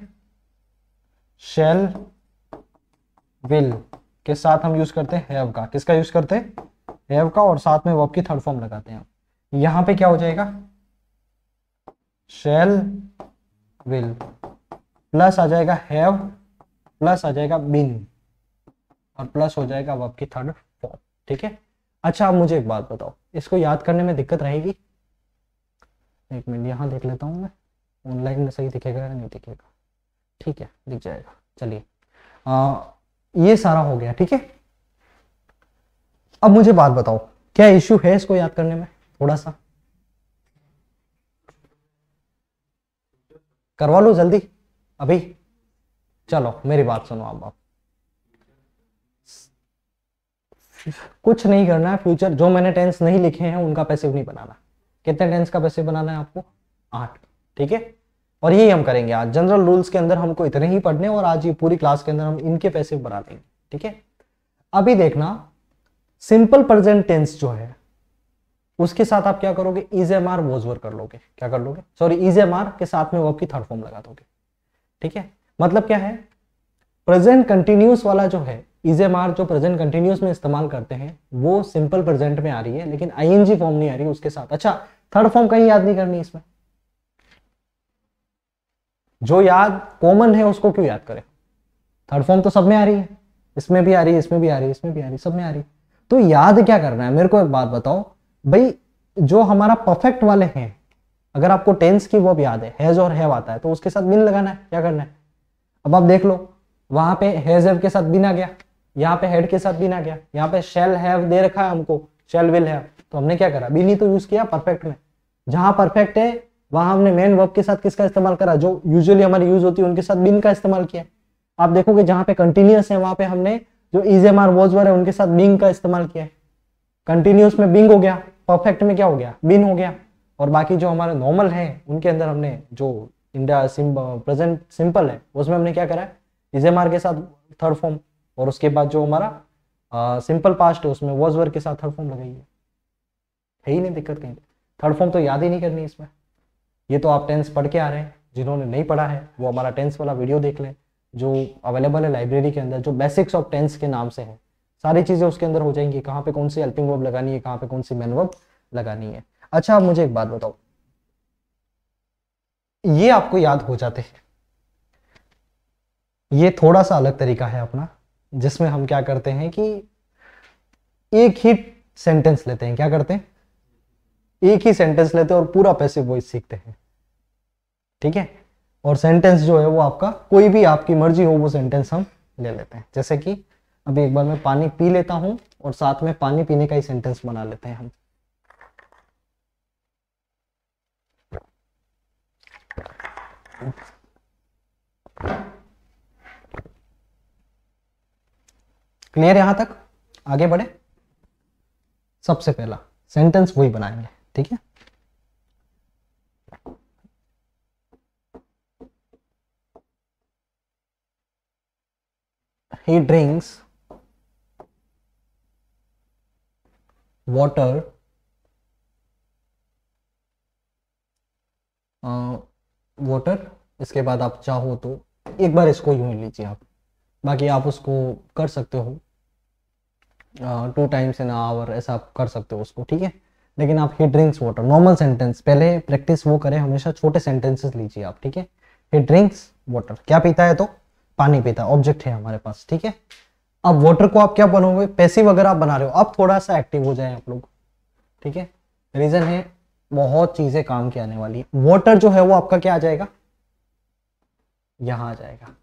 शैल विल के साथ हम यूज करते हैं हैव का। किसका यूज करते हैं? हैव का, और साथ में वर्ब की थर्ड फॉर्म लगाते हैं। यहां पे क्या हो जाएगा, शैल विल प्लस आ जाएगा हैव, प्लस आ जाएगा बीन, और प्लस हो जाएगा वर्ब की थर्ड फॉर्म। ठीक है, अच्छा अब मुझे एक बात बताओ, इसको याद करने में दिक्कत रहेगी? एक मिनट यहां देख लेता हूं मैं, ऑनलाइन में सही दिखेगा या नहीं दिखेगा। ठीक है, दिख जाएगा। चलिए, ये सारा हो गया। ठीक है, अब मुझे बात बताओ, क्या इश्यू है इसको याद करने में? थोड़ा सा करवा लो जल्दी अभी। चलो मेरी बात सुनो, अब आप कुछ नहीं करना है। फ्यूचर जो मैंने टेंस नहीं लिखे हैं उनका पैसिव नहीं बनाना। कितने टेंस का पैसिव बनाना है आपको? 8। ठीक है, और यही हम करेंगे आज। जनरल रूल्स के अंदर हमको इतने ही पढ़ने, और आज ये पूरी क्लास के अंदर हम इनके पैसिव बना लेंगे। ठीक है, अभी देखना, सिंपल प्रेजेंट टेंस जो है उसके साथ आप क्या करोगे, is am are was were कर लोगे। क्या कर लोगे? सॉरी, इज एम आर के साथ में वर्ब की थर्ड फॉर्म लगा दोगे। ठीक है, मतलब क्या है, प्रेजेंट कंटिन्यूअस वाला जो है, इज एम आर जो प्रेजेंट कंटिन्यूअस में इस्तेमाल करते हैं, वो सिंपल प्रेजेंट में आ रही है, लेकिन आईएनजी फॉर्म नहीं आ रही उसके साथ। अच्छा, थर्ड फॉर्म कहीं याद नहीं करनी इसमें, जो याद कॉमन है उसको क्यों याद करें? थर्ड फॉर्म तो सब में आ रही है, इसमें भी आ रही है, इसमें भी आ रही है, इसमें भी आ रही है, सब में आ रही है। तो याद क्या करना है? मेरे को एक बात बताओ भाई, जो हमारा परफेक्ट वाले हैं, अगर आपको टेंस की वर्ब याद है, हैज और हैव आता है, तो उसके साथ बिन लगाना है, क्या करना है। अब आप देख लो, वहां पे हैज हैव के साथ बिन आ गया, यहाँ पे हेड के साथ बिन आ गया, यहाँ पे शेल हैव दे रखा है हमको, शेल विल हैव, तो हमने क्या करा, बिन ही तो यूज किया परफेक्ट में। जहां परफेक्ट है वहां हमने मेन वर्ब के साथ किसका इस्तेमाल करा, जो यूजुअली हमारी यूज होती है उनके साथ बिन का इस्तेमाल किया। आप देखोगे जहां पे कंटिन्यूअस है वहां पे हमने जो is am are was were है उनके साथ बिंग का इस्तेमाल किया है। कंटिन्यूअस में बिंग हो गया, परफेक्ट में क्या हो गया, बिन हो गया। और बाकी जो हमारे नॉर्मल है उनके अंदर हमने जो इंडिया प्रेजेंट सिंपल है उसमें हमने क्या करा है, इज एम आर के साथ थर्ड फॉर्म, और उसके बाद जो हमारा सिंपल पास्ट है उसमें वॉज वर के साथ थर्ड फॉर्म लगाई है ही नहीं दिक्कत कहीं। थर्ड फॉर्म तो याद ही नहीं करनी इसमें। ये तो आप टेंस पढ़ के आ रहे हैं, जिन्होंने नहीं पढ़ा है वो हमारा टेंस वाला वीडियो देख लें जो अवेलेबल है लाइब्रेरी के अंदर, जो बेसिक्स ऑफ टेंस के नाम से है, सारी चीजें उसके अंदर हो जाएंगी, कहाँ पे कौन सी हेल्पिंग वर्ब लगानी है, कहाँ पे कौन सी मेन वर्ब लगानी है। अच्छा आप मुझे एक बात बताओ, ये आपको याद हो जाते हैं, ये थोड़ा सा अलग तरीका है अपना, जिसमें हम क्या करते हैं कि एक ही सेंटेंस लेते हैं, क्या करते हैं, एक ही सेंटेंस लेते हैं और पूरा पैसिव वॉइस सीखते हैं, ठीक है। और सेंटेंस जो है वो आपका कोई भी आपकी मर्जी हो वो सेंटेंस हम ले लेते हैं। जैसे कि अभी एक बार मैं पानी पी लेता हूं और साथ में पानी पीने का ही सेंटेंस बना लेते हैं हम। क्लियर यहां तक, आगे बढ़े। सबसे पहला सेंटेंस वही बनाएंगे, ठीक है। He drinks water वाटर, इसके बाद आप चाहो तो एक बार इसको यूं लीजिए आप, बाकी आप उसको कर सकते हो 2 टाइम्स इन आवर, ऐसा आप कर सकते हो उसको, ठीक है। लेकिन आप ही ड्रिंक्स वाटर नॉर्मल सेंटेंस, पहले प्रैक्टिस वो करें, हमेशा छोटे सेंटेंसेस लीजिए आप, ठीक है। ही ड्रिंक्स वाटर, क्या पीता है, तो पानी पीता है, ऑब्जेक्ट है हमारे पास, ठीक है। अब वाटर को आप क्या बनोगे, पैसिव अगर आप बना रहे हो, अब थोड़ा सा एक्टिव हो जाए आप लोग, ठीक है। रीजन है बहुत चीजें काम की आने वाली, वाटर जो है वो आपका क्या आ जाएगा, यहां आ जाएगा।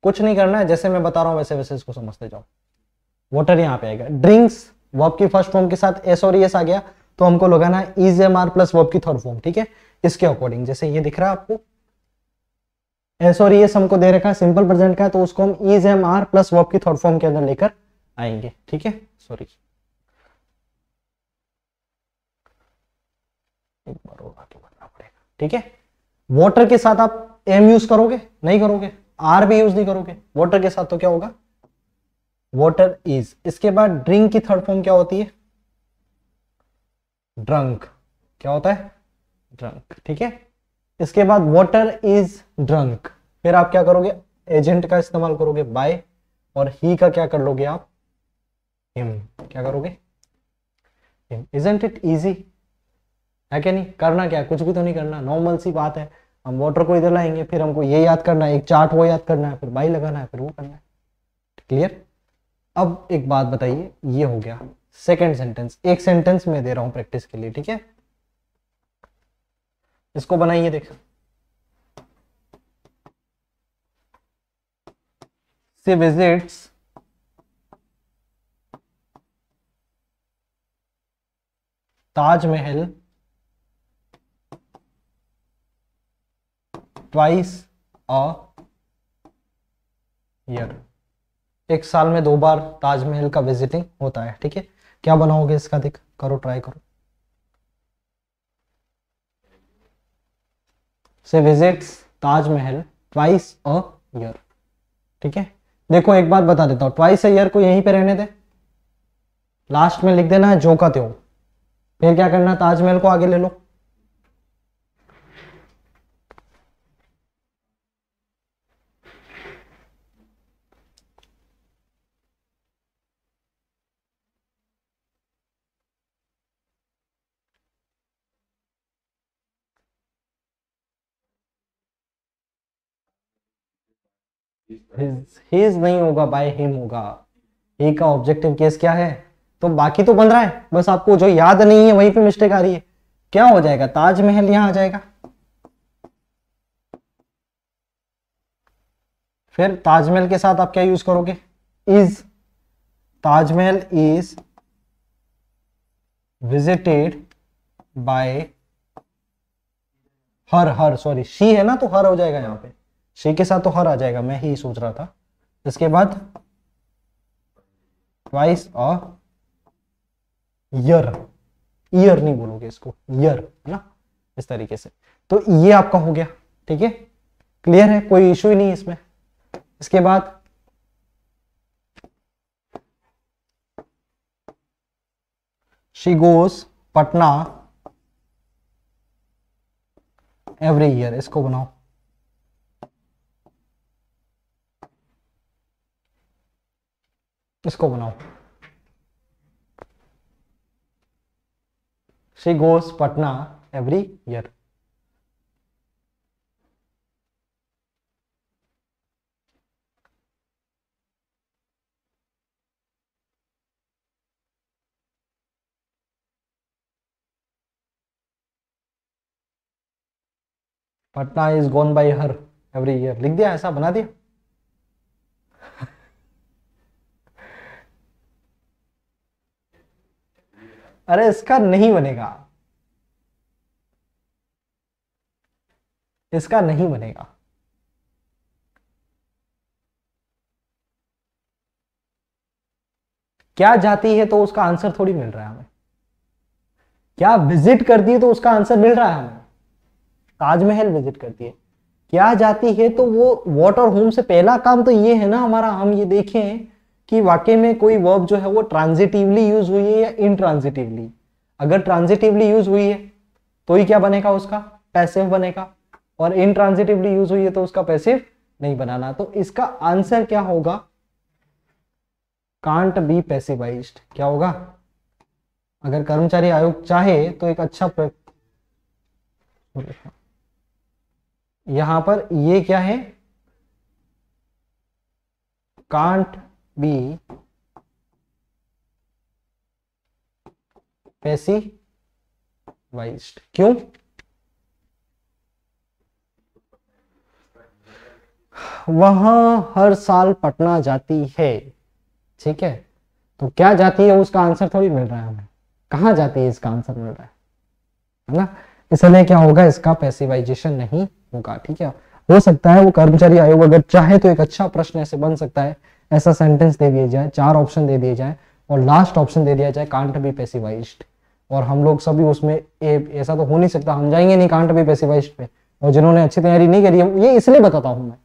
कुछ नहीं करना है, जैसे मैं बता रहा हूं वैसे वैसे इसको समझते जाओ। वाटर यहाँ पे आएगा, ड्रिंक्स वर्ब की फर्स्ट फॉर्म के साथ एस और एस आ गया, तो हमको लगाना है is am are plus verb की थर्ड फॉर्म, ठीक है। इसके अकॉर्डिंग जैसे ये दिख रहा है आपको, एस और एस हमको दे रखा है सिंपल प्रेजेंट का, तो उसको हम is am are plus verb की थर्ड फॉर्म के अंदर लेकर आएंगे, ठीक है। सॉरी एक बार और आगे बढ़ना पड़ेगा, ठीक है। वाटर के साथ आप एम यूज करोगे, नहीं करोगे, आर भी यूज नहीं करोगे, वाटर के साथ तो क्या होगा, वाटर इज। इसके बाद ड्रिंक की थर्ड फॉर्म क्या होती है, ड्रंक, क्या होता है, ड्रंक, ठीक है। इसके बाद वाटर इज ड्रंक, फिर आप क्या करोगे, एजेंट का इस्तेमाल करोगे बाय, और ही का क्या कर लोगे आप, हिम, क्या करोगे, हिम। इजंट इट इजी, है क्या, नहीं करना क्या है, कुछ भी तो नहीं करना, नॉर्मल सी बात है। हम वाटर को इधर लाएंगे, फिर हमको ये याद करना है, एक चार्ट वो याद करना है, फिर बाई लगाना है, फिर वो करना है, क्लियर। अब एक बात बताइए, ये हो गया सेकंड सेंटेंस, एक सेंटेंस में दे रहा हूं प्रैक्टिस के लिए, ठीक है। इसको बनाइए, देख, she visits Taj Mahal twice a year, एक साल में 2 बार ताजमहल का विजिटिंग होता है, ठीक है। क्या बनाओगे इसका, देख करो, ट्राई करो। से visits Taj Mahal twice a year, ठीक है। देखो एक बात बता देता हूं, ट्वाइस अ ईयर को यहीं पे रहने दे, लास्ट में लिख देना है जो का त्यों, फिर क्या करना, ताजमहल को आगे ले लो। हिज नहीं होगा, बाय हिम होगा। ही का ऑब्जेक्टिव केस क्या है, तो बाकी तो बन रहा है, बस आपको जो याद नहीं है वहीं पे मिस्टेक आ रही है। क्या हो जाएगा, ताजमहल यहां आ जाएगा। फिर ताजमहल के साथ आप क्या यूज करोगे, is, Taj Mahal is visited by her sorry she है ना, तो हर हो जाएगा यहाँ पे, शी के साथ तो हर आ जाएगा, मैं ही सोच रहा था। इसके बाद ट्वाइस अ ईयर, ईयर नहीं बोलोगे इसको, ईयर है ना, इस तरीके से। तो ये आपका हो गया, ठीक है, क्लियर है, कोई इशू ही नहीं इसमें। इसके बाद she goes Patna every year, इसको बनाओ। इसको बनाओ, she goes Patna every year. Patna is gone by her every year, लिख दिया, ऐसा बना दिया। अरे इसका नहीं बनेगा, इसका नहीं बनेगा। क्या जाती है तो उसका आंसर थोड़ी मिल रहा है हमें, क्या विजिट करती है तो उसका आंसर मिल रहा है हमें। ताजमहल विजिट करती है, क्या जाती है तो वो व्हाट और होम से पहला काम तो ये है ना हमारा, हम ये देखें कि वाकई में कोई वर्ब जो है वो ट्रांजिटिवली यूज हुई है या इनट्रांजिटिवली। अगर ट्रांजिटिवली यूज हुई है तो ही क्या बनेगा, उसका पैसिव बनेगा, और इनट्रांजिटिवली यूज हुई है तो उसका पैसिव नहीं बनाना। तो इसका आंसर क्या होगा, कांट बी पैसिवाइज्ड। क्या होगा, अगर कर्मचारी आयोग चाहे तो एक अच्छा यहां पर ये क्या है, कांट बी पैसिवाइज्ड। क्यों, वहां हर साल पटना जाती है, ठीक है, तो क्या जाती है उसका आंसर थोड़ी मिल रहा है हमें, कहां जाती है इसका आंसर मिल रहा है ना। इसलिए क्या होगा, इसका पैसिवाइजेशन नहीं होगा, ठीक है। हो सकता है वो कर्मचारी आयोग अगर चाहे तो एक अच्छा प्रश्न ऐसे बन सकता है, ऐसा सेंटेंस दे दिया जाए, 4 ऑप्शन दे दिए जाए और लास्ट ऑप्शन दे दिया जाए कांट बी पैसिवाइज्ड, और हम लोग सभी उसमें ऐसा तो हो नहीं सकता, हम जाएंगे नहीं कांट बी पैसिवाइज्ड पे। और जिन्होंने अच्छी तैयारी नहीं करी है, ये इसलिए बताता हूं मैं,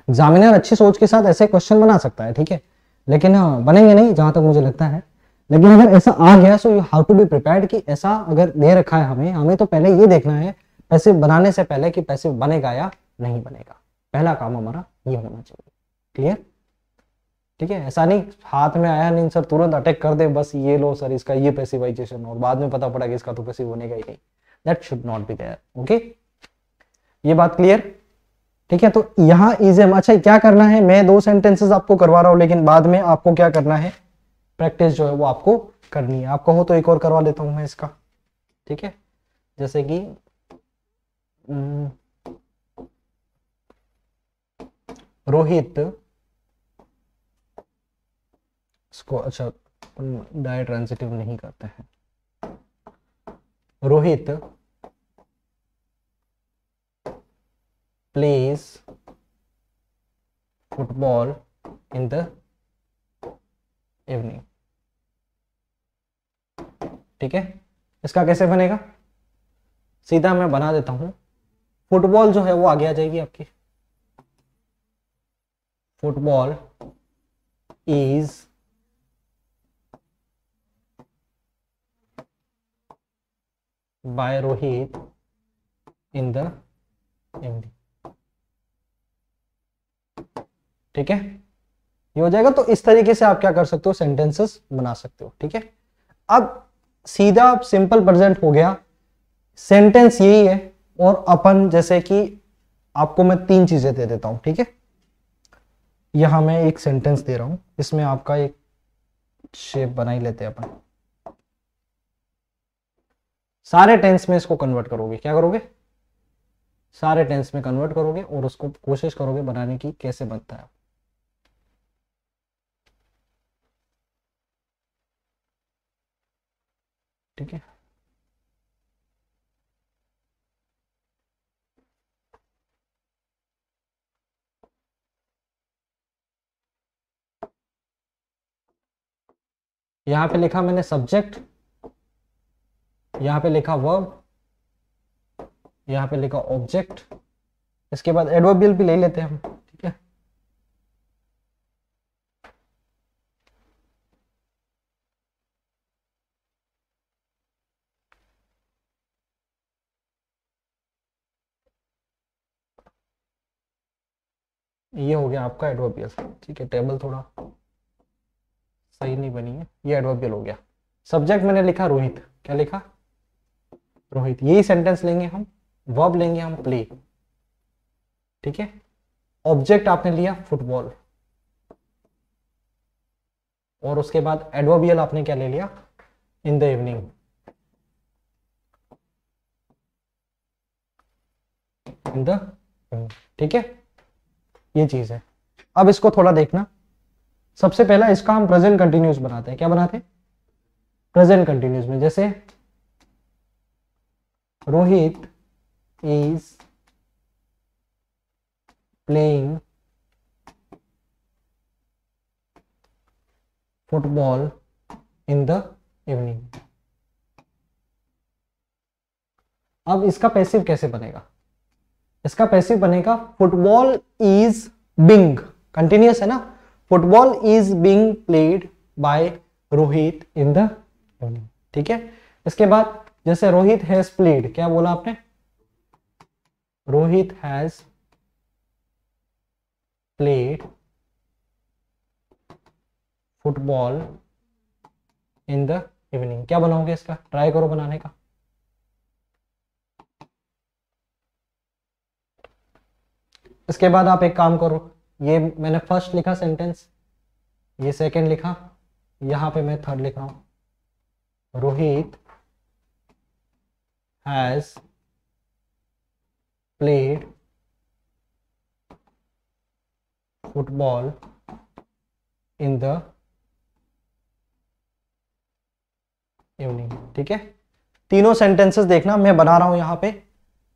एग्जामिनर अच्छी सोच के साथ ऐसे क्वेश्चन बना सकता है, ठीक है, लेकिन हाँ बनेंगे नहीं जहां तक मुझे लगता है। लेकिन अगर ऐसा आ गया so you have to be prepared कि ऐसा अगर दे रखा है हमें तो पहले ये देखना है पैसे बनाने से पहले कि पैसे बनेगा या नहीं बनेगा। पहला काम हमारा ये होना चाहिए, क्लियर, ठीक है। ऐसा नहीं हाथ में आया नहीं सर तुरंत अटैक कर दे, बस ये लो सर इसका ये पैसिवाइजेशन, और बाद में पता पड़ा कि इसका तो पैसिव बनेगा ही नहीं। That should not be there, okay, ये बात क्लियर, ठीक है। तो यहाँ इज एम, अच्छा क्या करना है, मैं 2 सेंटेंसेस आपको करवा रहा हूं, लेकिन बाद में आपको क्या करना है, प्रैक्टिस जो है वो आपको करनी है। आप कहो तो एक और करवा लेता हूं मैं इसका, ठीक है, जैसे कि रोहित, इसको अच्छा डाय ट्रांजिटिव नहीं करते हैं, Rohit plays football in the evening, ठीक है। इसका कैसे बनेगा, सीधा मैं बना देता हूं, फुटबॉल जो है वो आगे आ जाएगी आपकी, football is by Rohit in the evening, ठीक है, ये हो जाएगा। तो इस तरीके से आप क्या कर सकते हो, सेंटेंसेस बना सकते हो, ठीक है। अब सीधा सिंपल प्रेजेंट हो गया, सेंटेंस यही है, और अपन जैसे कि आपको मैं 3 चीजें दे देता हूं, ठीक है। यहां मैं एक सेंटेंस दे रहा हूं, इसमें आपका एक शेप बना ही लेते हैं अपन। सारे टेंस में इसको कन्वर्ट करोगे, क्या करोगे, सारे टेंस में कन्वर्ट करोगे और उसको कोशिश करोगे बनाने की कैसे बनता है। ठीक है, यहां पे लिखा मैंने सब्जेक्ट, यहां पे लिखा वर्ब, यहां पे लिखा ऑब्जेक्ट, इसके बाद एडवर्बियल भी ले लेते हैं हम। ठीक है, ये हो गया आपका एडवर्बियल। ठीक है, टेबल थोड़ा सही नहीं बनी है, ये एडवर्बियल हो गया। सब्जेक्ट मैंने लिखा रोहित, क्या लिखा, रोहित, यही सेंटेंस लेंगे हम। वर्ब लेंगे हम प्ले। ठीक है, ऑब्जेक्ट आपने लिया फुटबॉल, और उसके बाद एडवर्बियल आपने क्या ले लिया, इन द इवनिंग। इन द, ठीक है, ये चीज है। अब इसको थोड़ा देखना, सबसे पहला इसका हम प्रेजेंट कंटिन्यूस बनाते हैं। क्या बनाते हैं, प्रेजेंट कंटिन्यूस में, जैसे Rohit is playing football in the evening. अब इसका पैसिव कैसे बनेगा, इसका पैसिव बनेगा फुटबॉल इज बिंग, कंटिन्यूस है ना, football is being played by Rohit in the evening. ठीक है, इसके बाद जैसे रोहित हैज प्लेड, क्या बोला आपने, Rohit has played football in the evening. क्या बनाओगे इसका, ट्राई करो बनाने का। इसके बाद आप एक काम करो, ये मैंने फर्स्ट लिखा सेंटेंस, ये सेकंड लिखा, यहां पे मैं थर्ड लिख रहा हूं, Rohit has played football in the evening. ठीक है, तीनों सेंटेंसेस देखना मैं बना रहा हूं यहां पे।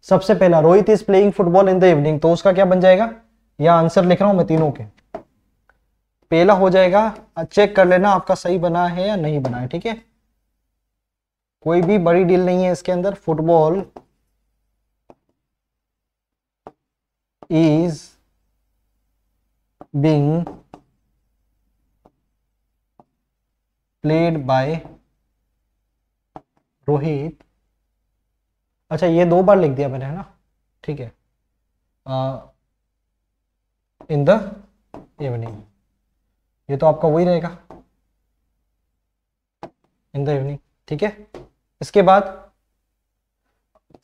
सबसे पहला Rohit is playing football in the evening, तो उसका क्या बन जाएगा, या आंसर लिख रहा हूं मैं तीनों के, पहला हो जाएगा, चेक कर लेना आपका सही बना है या नहीं बना है। ठीक है, कोई भी बड़ी डील नहीं है इसके अंदर। Football is being played by Rohit. अच्छा, ये दो बार लिख दिया मैंने, है ना, ठीक है, इन द इवनिंग, ये तो आपका वही रहेगा, इन द इवनिंग। ठीक है, इसके बाद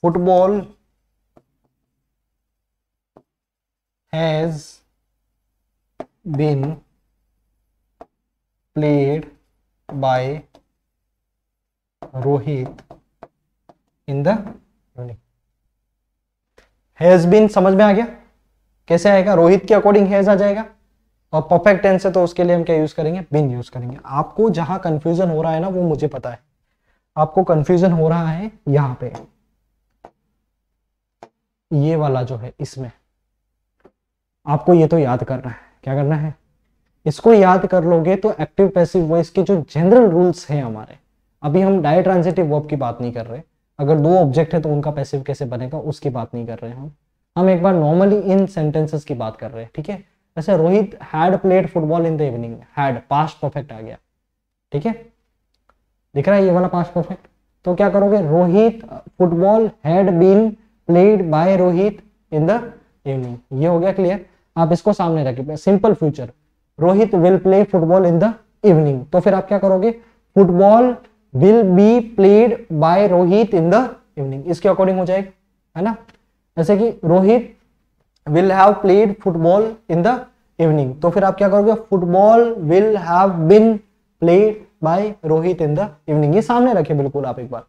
football has been played by Rohit in the evening. Has been समझ में आ गया, कैसे आएगा, रोहित के अकॉर्डिंग हैज आ जाएगा, और परफेक्ट टेंस है तो उसके लिए हम क्या यूज करेंगे, बीन यूज करेंगे। आपको जहां कंफ्यूजन हो रहा है ना, वो मुझे पता है, आपको कंफ्यूजन हो रहा है यहां पे, ये वाला जो है, इसमें आपको ये तो याद करना है। क्या करना है, इसको याद कर लोगे तो एक्टिव पैसिव वॉइस के जो जनरल रूल्स हैं हमारे, अभी हम डायट्रांजिटिव वर्ब की बात नहीं कर रहे, अगर दो ऑब्जेक्ट है तो उनका पैसिव कैसे बनेगा उसकी बात नहीं कर रहे हैं हम एक बार नॉर्मली इन सेंटेंसेस की बात कर रहे हैं। ठीक है, जैसे Rohit had played football in the evening, had past perfect आ गया। ठीक है, दिख रहा है ये वाला पास्ट परफेक्ट, तो क्या करोगे, Rohit football had been played by Rohit in the evening, ये हो गया क्लियर। आप इसको सामने रखिए, simple future, Rohit will play football in the evening, तो फिर आप क्या करोगे, football will be played by Rohit in the evening, इसके अकॉर्डिंग हो जाएगा, है ना। जैसे कि Rohit will have played football in the evening, तो फिर आप क्या करोगे, football will have been played by Rohit in the evening, ये सामने रखे बिल्कुल आप एक बार,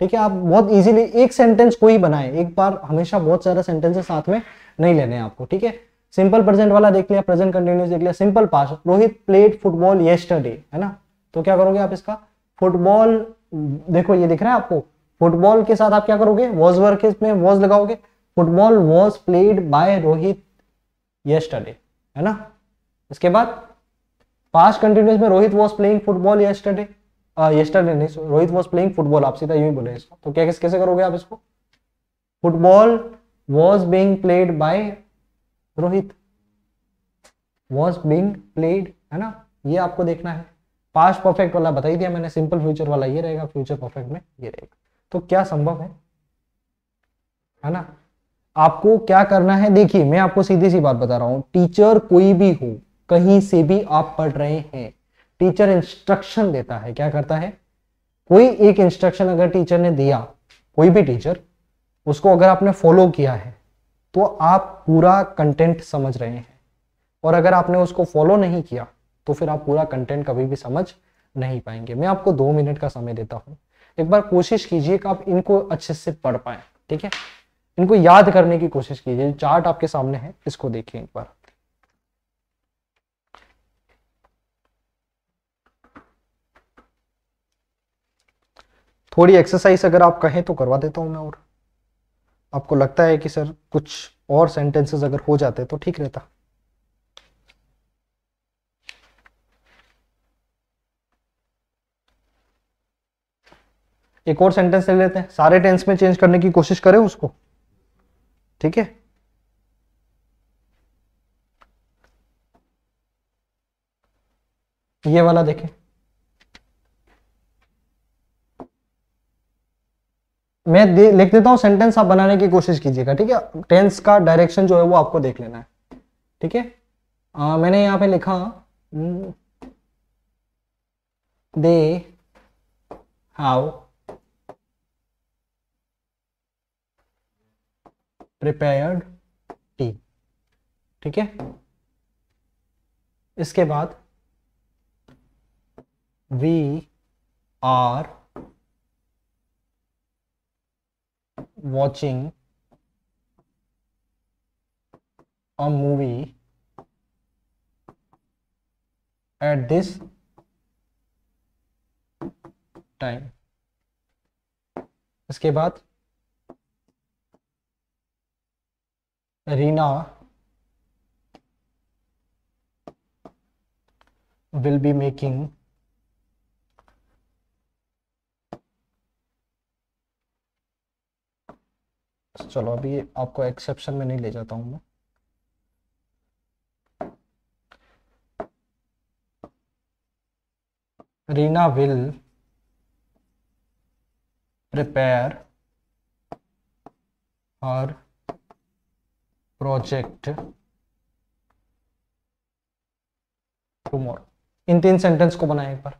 ठीक है। आप बहुत इजीली एक सेंटेंस कोई बनाए एक बार, हमेशा बहुत सारा सेंटेंसेस साथ में नहीं लेने हैं आपको, ठीक है। सिंपल प्रेजेंट वाला देख लिया, प्रेजेंट कंटिन्यूस देख लिया, simple past, Rohit played football yesterday, है ना। तो क्या करोगे आप इसका फुटबॉल, देखो ये दिख रहा है आपको, फुटबॉल के साथ आप क्या करोगे, वॉज वर्क में वॉज लगाओगे, football was played by Rohit yesterday, है ना। इसके बाद पास्ट कंटिन्यूस में Rohit was playing football yesterday, yesterday नहीं, रोहित वॉज प्लेइंग फुटबॉल, आप सीधा यूं ही बोले इसको, तो क्या कैसे करोगे आप इसको, football was being played by Rohit, was being played, है ना। ये आपको देखना है। पास्ट परफेक्ट वाला बता ही दिया मैंने, सिंपल फ्यूचर वाला ये रहेगा, फ्यूचर परफेक्ट में ये रहेगा। तो क्या संभव है ना। आपको क्या करना है, देखिए मैं आपको सीधी सी बात बता रहा हूं, टीचर कोई भी हो, कहीं से भी आप पढ़ रहे हैं, टीचर इंस्ट्रक्शन देता है, क्या करता है, कोई एक इंस्ट्रक्शन अगर टीचर ने दिया, कोई भी टीचर, उसको अगर आपने फॉलो किया है तो आप पूरा कंटेंट समझ रहे हैं, और अगर आपने उसको फॉलो नहीं किया तो फिर आप पूरा कंटेंट कभी भी समझ नहीं पाएंगे। मैं आपको 2 मिनट का समय देता हूं, एक बार कोशिश कीजिए कि आप इनको अच्छे से पढ़ पाए, ठीक है। इनको याद करने की कोशिश कीजिए, चार्ट आपके सामने है, इसको देखिए एक बार। थोड़ी एक्सरसाइज अगर आप कहें तो करवा देता हूं मैं, और आपको लगता है कि सर कुछ और सेंटेंसेस अगर हो जाते तो ठीक रहता। एक और सेंटेंस ले लेते हैं, सारे टेंस में चेंज करने की कोशिश करें उसको, ठीक है। ये वाला देखें, मैं लिख देता हूं सेंटेंस, आप बनाने की कोशिश कीजिएगा, ठीक है। टेंस का डायरेक्शन जो है वो आपको देख लेना है, ठीक है। मैंने यहां पे लिखा दे हाउ प्रिपेयर्ड टी, ठीक है। इसके बाद we are watching a movie at this time. इसके बाद रीना विल बी मेकिंग चलो अभी आपको एक्सेप्शन में नहीं ले जाता हूं मैं, Reena will prepare her project tomorrow. In 3 sentence को बनाए एक बार।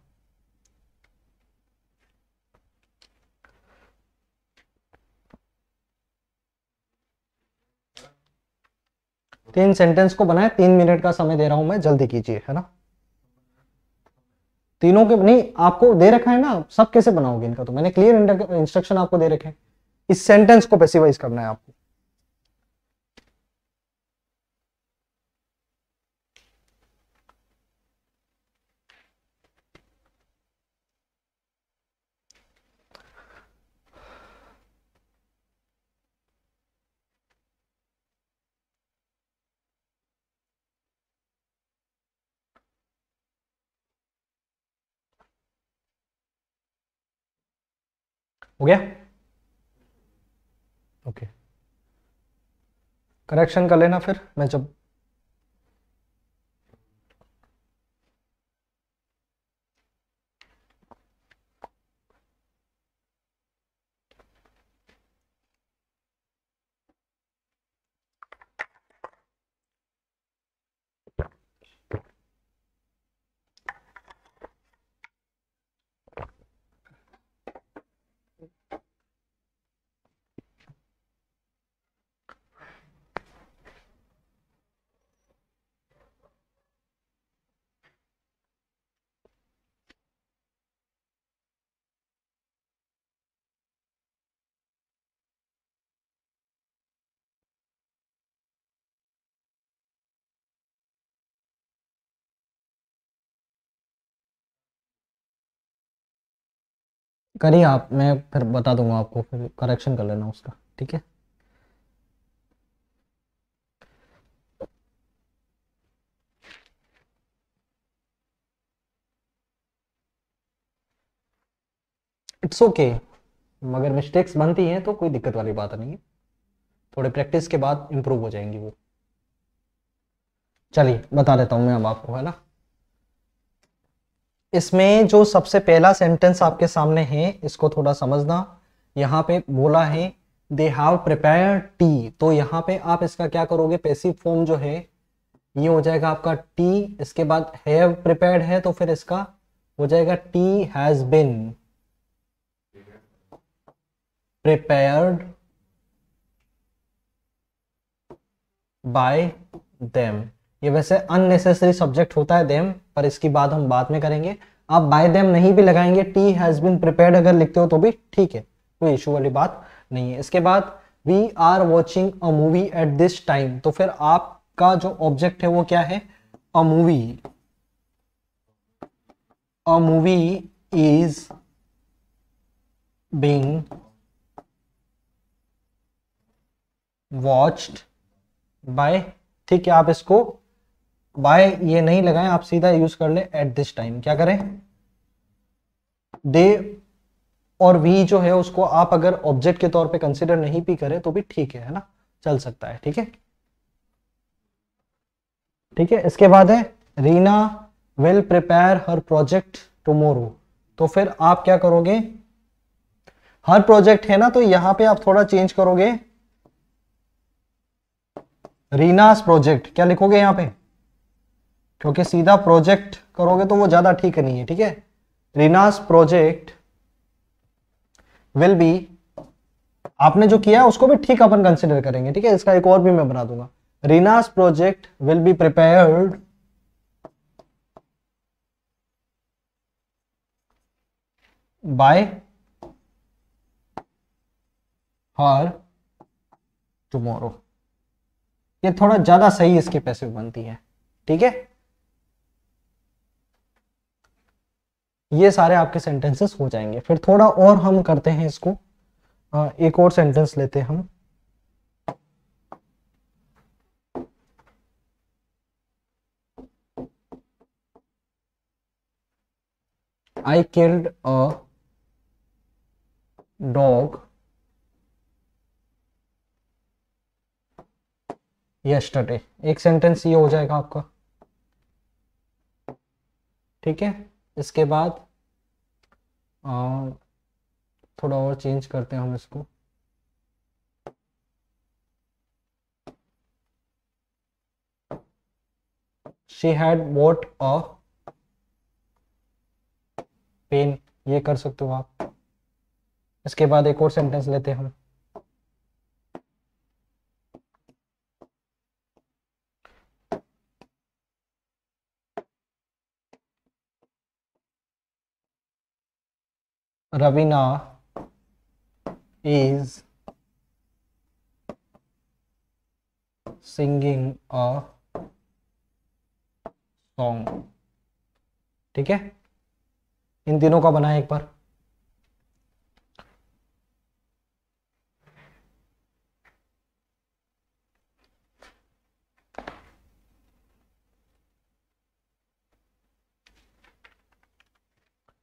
तीन सेंटेंस को बनाए, 3 मिनट का समय दे रहा हूं मैं, जल्दी कीजिए, है ना। तीनों के नहीं, आपको दे रखा है ना, सब कैसे बनाओगे इनका, तो मैंने क्लियर इंस्ट्रक्शन आपको दे रखे हैं, इस सेंटेंस को पैसिवाइज करना है आपको। हो गया, ओके। करेक्शन कर लेना फिर मैं जब करिए आप, मैं फिर बता दूंगा आपको, फिर करेक्शन कर लेना उसका, ठीक है। इट्स ओके, मगर मिस्टेक्स बनती हैं तो कोई दिक्कत वाली बात नहीं है, थोड़े प्रैक्टिस के बाद इंप्रूव हो जाएंगी वो। चलिए बता देता हूँ मैं अब आपको, है ना। इसमें जो सबसे पहला सेंटेंस आपके सामने है, इसको थोड़ा समझना। यहाँ पे बोला है दे हैव प्रिपेयर टी, तो यहाँ पे आप इसका क्या करोगे, पैसिव फॉर्म जो है ये हो जाएगा आपका टी, इसके बाद हैव प्रिपेयर्ड है तो फिर इसका हो जाएगा T has been prepared by them. ये वैसे अननेसेसरी सब्जेक्ट होता है देम, पर इसकी बात हम बाद में करेंगे। आप बाय देम नहीं भी लगाएंगे, टी हैज बीन प्रिपेयर्ड अगर लिखते हो तो भी ठीक है, कोई इशू वाली बात नहीं है। इसके बाद we are watching a movie at this time, तो फिर आपका जो ऑब्जेक्ट है वो क्या है, a movie. A movie is being watched by, ठीक है। आप इसको बाय ये नहीं लगाएं, आप सीधा यूज कर ले एट दिस टाइम। क्या करें, दे और वी जो है उसको आप अगर ऑब्जेक्ट के तौर पे कंसिडर नहीं भी करें तो भी ठीक है ना, चल सकता है, ठीक है। ठीक है, इसके बाद है Reena will prepare her project tomorrow, तो फिर आप क्या करोगे, हर प्रोजेक्ट है ना, तो यहां पे आप थोड़ा चेंज करोगे, रीनास प्रोजेक्ट क्या लिखोगे यहां पे, क्योंकि सीधा प्रोजेक्ट करोगे तो वो ज्यादा ठीक नहीं है, ठीक है। रीनास प्रोजेक्ट विल बी, आपने जो किया है उसको भी ठीक अपन कंसिडर करेंगे, ठीक है। इसका एक और भी मैं बना दूंगा, Reena's project will be prepared by her tomorrow. ये थोड़ा ज्यादा सही इसके पैसे बनती है, ठीक है। ये सारे आपके सेंटेंसेस हो जाएंगे। फिर थोड़ा और हम करते हैं इसको, एक और सेंटेंस लेते हैं हम। I killed a dog yesterday, एक सेंटेंस ये हो जाएगा आपका, ठीक है। इसके बाद थोड़ा और चेंज करते हैं हम इसको, she had bought a pen, ये कर सकते हो आप। इसके बाद एक और सेंटेंस लेते हैं हम, Raveena is singing a song, ठीक है। इन तीनों का बनाए एक बार,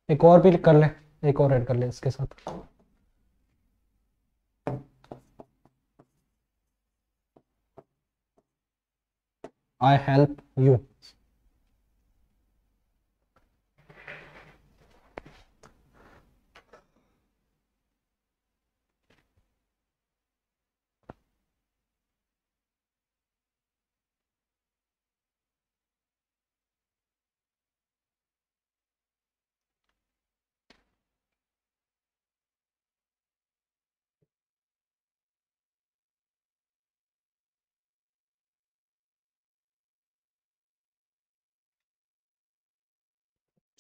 एक और भी कर ले, एक और ऐड कर ले इसके साथ। आई हेल्प यू,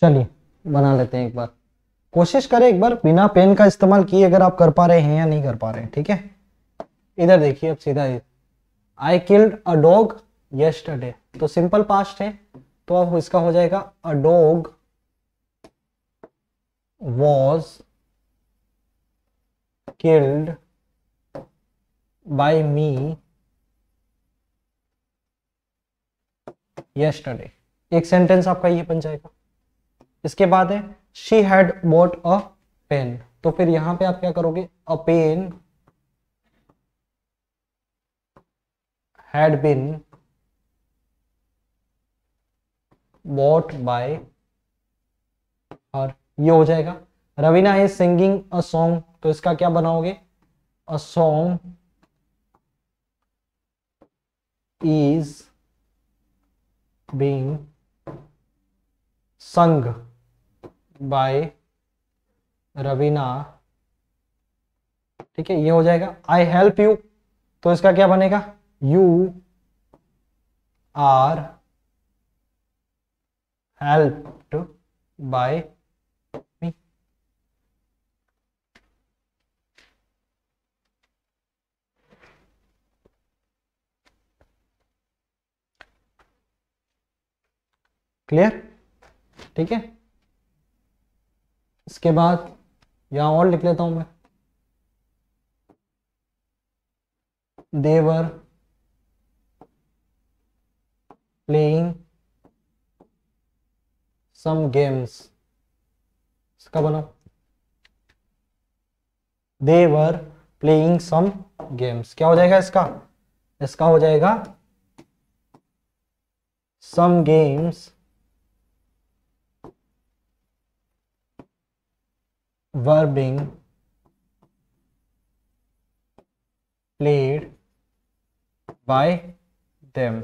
चलिए बना लेते हैं एक बार। कोशिश करें एक बार बिना पेन का इस्तेमाल किए अगर आप कर पा रहे हैं या नहीं कर पा रहे हैं, ठीक है। इधर देखिए अब सीधा, I killed a dog yesterday, तो सिंपल पास्ट है, तो अब इसका हो जाएगा a dog was killed by me yesterday। एक सेंटेंस आपका ये बन जाएगा। इसके बाद है she had bought a pen, तो फिर यहां पे आप क्या करोगे, a pen had been bought by her, ये हो जाएगा। Raveena is singing a song, तो इसका क्या बनाओगे, a song is being sung by Raveena, ठीक है, ये हो जाएगा। आई हेल्प यू, तो इसका क्या बनेगा, you are helped by me. Clear, ठीक है। इसके बाद यहां और लिख लेता हूं मैं, देवर प्लेइंग सम गेम्स, इसका बनाओ, देवर प्लेइंग सम गेम्स, क्या हो जाएगा इसका, इसका हो जाएगा some games were being played by them।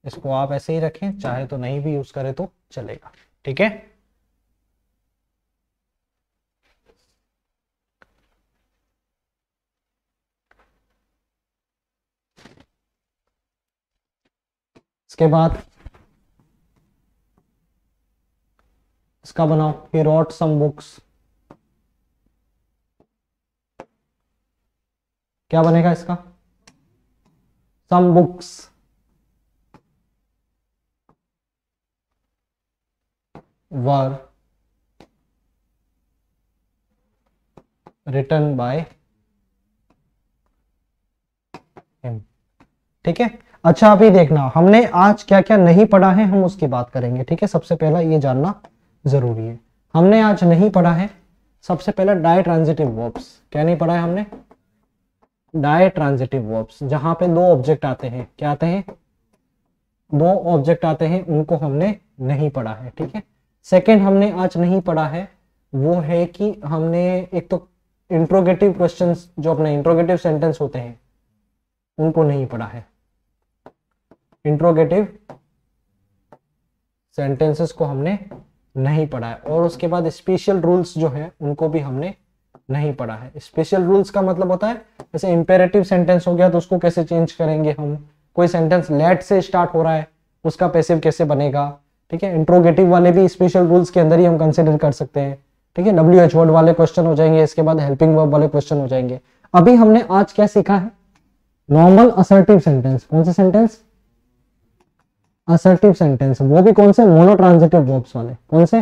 इसको आप ऐसे ही रखें, चाहे तो नहीं भी यूज करें तो चलेगा, ठीक है। इसके बाद इसका बनाओ, he wrote some books, क्या बनेगा इसका, some books were written by him, ठीक है। अच्छा अभी देखना, हमने आज क्या क्या नहीं पढ़ा है, हम उसकी बात करेंगे, ठीक है। सबसे पहला ये जानना जरूरी है, हमने आज नहीं पढ़ा है, सबसे पहला डाई ट्रांजिटिव वर्ब्स। क्या नहीं पढ़ा है हमने, डाई ट्रांजिटिव वर्ब्स, जहां पे दो ऑब्जेक्ट आते हैं, क्या आते हैं, दो ऑब्जेक्ट आते हैं, उनको हमने नहीं पढ़ा है, ठीक है। सेकंड हमने आज नहीं पढ़ा है वो है कि हमने एक तो इंट्रोगेटिव क्वेश्चंस, जो अपने इंट्रोगेटिव सेंटेंस होते हैं उनको नहीं पढ़ा है, इंट्रोगेटिव सेंटेंसेस को हमने नहीं पढ़ा है। और उसके बाद स्पेशल रूल्स जो है उनको भी हमने नहीं पढ़ा है। स्पेशल रूल्स का मतलब होता है, जैसे इंपेरेटिव सेंटेंस हो गया तो उसको कैसे चेंज करेंगे हम, कोई सेंटेंस लेट से स्टार्ट हो रहा है उसका पैसिव कैसे बनेगा, ठीक है। इंट्रोगेटिव वाले भी स्पेशल रूल्स के अंदर ही हम कंसिडर कर सकते हैं, ठीक है। WH वर्ड वाले क्वेश्चन हो जाएंगे, इसके बाद हेल्पिंग वर्ब वाले क्वेश्चन हो जाएंगे। अभी हमने आज क्या सीखा है, नॉर्मल असर्टिव सेंटेंस, कौन से सेंटेंस, असर्टिव सेंटेंस, वो भी कौन से, मोनोट्रांजिटिव वर्ब्स वाले, कौन से,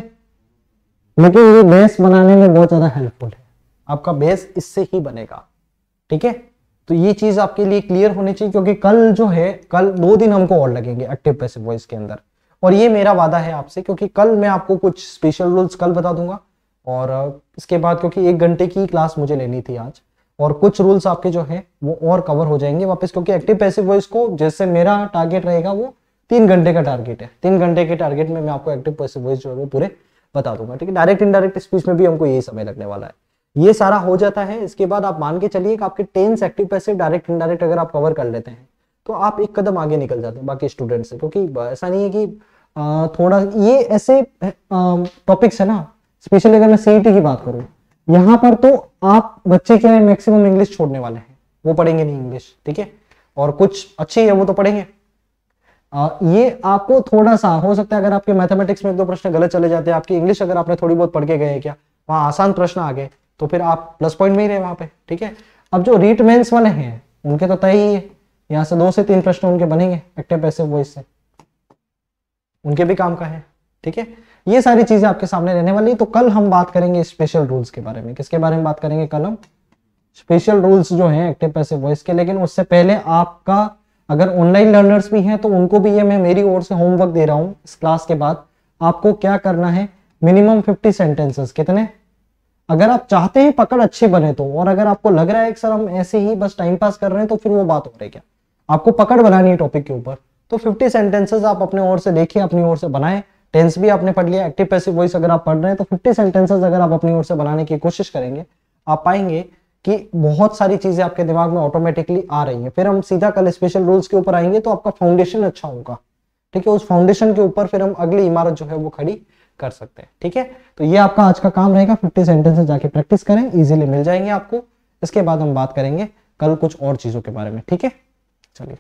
लेकिन ये बेस बनाने में बहुत ज्यादा हेल्पफुल है, आपका बेस इससे ही बनेगा, ठीक है। तो ये चीज आपके लिए क्लियर होनी चाहिए, क्योंकि कल जो है, कल 2 दिन हमको और लगेंगे एक्टिव पैसिव वॉइस के अंदर, और ये मेरा वादा है आपसे, क्योंकि कल मैं आपको कुछ स्पेशल रूल्स कल बता दूंगा, और इसके बाद क्योंकि 1 घंटे की क्लास मुझे लेनी थी आज, और कुछ रूल्स आपके जो है वो और कवर हो जाएंगे वापस, क्योंकि एक्टिव पैसिव वॉइस को जैसे मेरा टारगेट रहेगा वो 3 घंटे का टारगेट है, 3 घंटे के टारगेट में मैं आपको एक्टिव पैसिव वॉइस जो है वो पूरे बता दूंगा, ठीक है। डायरेक्ट इनडायरेक्ट स्पीच में भी हमको यही समय लगने वाला है। ये सारा हो जाता है, इसके बाद आप मान के चलिए कि आपके tense active passive direct indirect अगर आप कवर कर लेते हैं तो आप एक कदम आगे निकल जाते हैं बाकी स्टूडेंट से, क्योंकि ऐसा नहीं है कि थोड़ा ये ऐसे टॉपिक्स है ना, स्पेशली अगर मैं सीईटी की बात करूं, यहाँ पर तो आप बच्चे क्या है मैक्सिमम इंग्लिश छोड़ने वाले हैं, वो पढ़ेंगे नहीं इंग्लिश, ठीक है। और कुछ अच्छी है वो तो पढ़ेंगे, ये आपको थोड़ा सा हो सकता है, अगर आपके मैथमेटिक्स में 1-2 प्रश्न गलत चले जाते हैं, आपकी इंग्लिश अगर आपने थोड़ी बहुत पढ़ के गए क्या, वहां आसान प्रश्न आ गए तो फिर आप प्लस पॉइंट में ही रहे वहां पे, ठीक है। अब जो रीट मेंस वाले हैं उनके तो तय ही है, यहाँ से 2 से 3 प्रश्न उनके बनेंगे एक्टिव पैसिव वॉइस से, उनके भी काम का है, ठीक है। ये सारी चीजें आपके सामने रहने वाली है। तो कल हम बात करेंगे स्पेशल रूल्स के बारे में, किसके बारे में बात करेंगे कल हम, स्पेशल रूल्स जो हैं एक्टिव पैसिव वॉइस के। लेकिन उससे पहले आपका, अगर ऑनलाइन लर्नर्स भी हैं तो उनको भी ये मैं मेरी ओर से होमवर्क दे रहा हूं इस क्लास के बाद। आपको क्या करना है, मिनिमम 50 सेंटेंसेस, कितने, अगर आप चाहते हैं पकड़ अच्छी बने तो, और अगर आपको लग रहा है कि सर हम ऐसे ही बस टाइम पास कर रहे हैं, तो फिर वो बात हो रही है। क्या आपको पकड़ बनानी है टॉपिक के ऊपर, तो 50 सेंटेंसेस आप अपने ओर से देखिए, अपनी ओर से बनाएं। टेंस भी आपने पढ़ लिया, एक्टिव पैसिव वॉइस अगर आप पढ़ रहे हैं तो 50 सेंटेंसेस अगर आप अपनी ओर से बनाने की कोशिश करेंगे, आप पाएंगे कि बहुत सारी चीजें आपके दिमाग में ऑटोमेटिकली आ रही हैं। फिर हम सीधा कल स्पेशल रूल्स के ऊपर आएंगे तो आपका फाउंडेशन अच्छा होगा, ठीक है। उस फाउंडेशन के ऊपर फिर हम अगली इमारत जो है वो खड़ी कर सकते हैं, ठीक है। तो ये आपका आज का काम रहेगा, 50 सेंटेंसेस जाके प्रैक्टिस करें, इजीली मिल जाएंगे आपको। इसके बाद हम बात करेंगे कल कुछ और चीजों के बारे में, ठीक है। चलिए।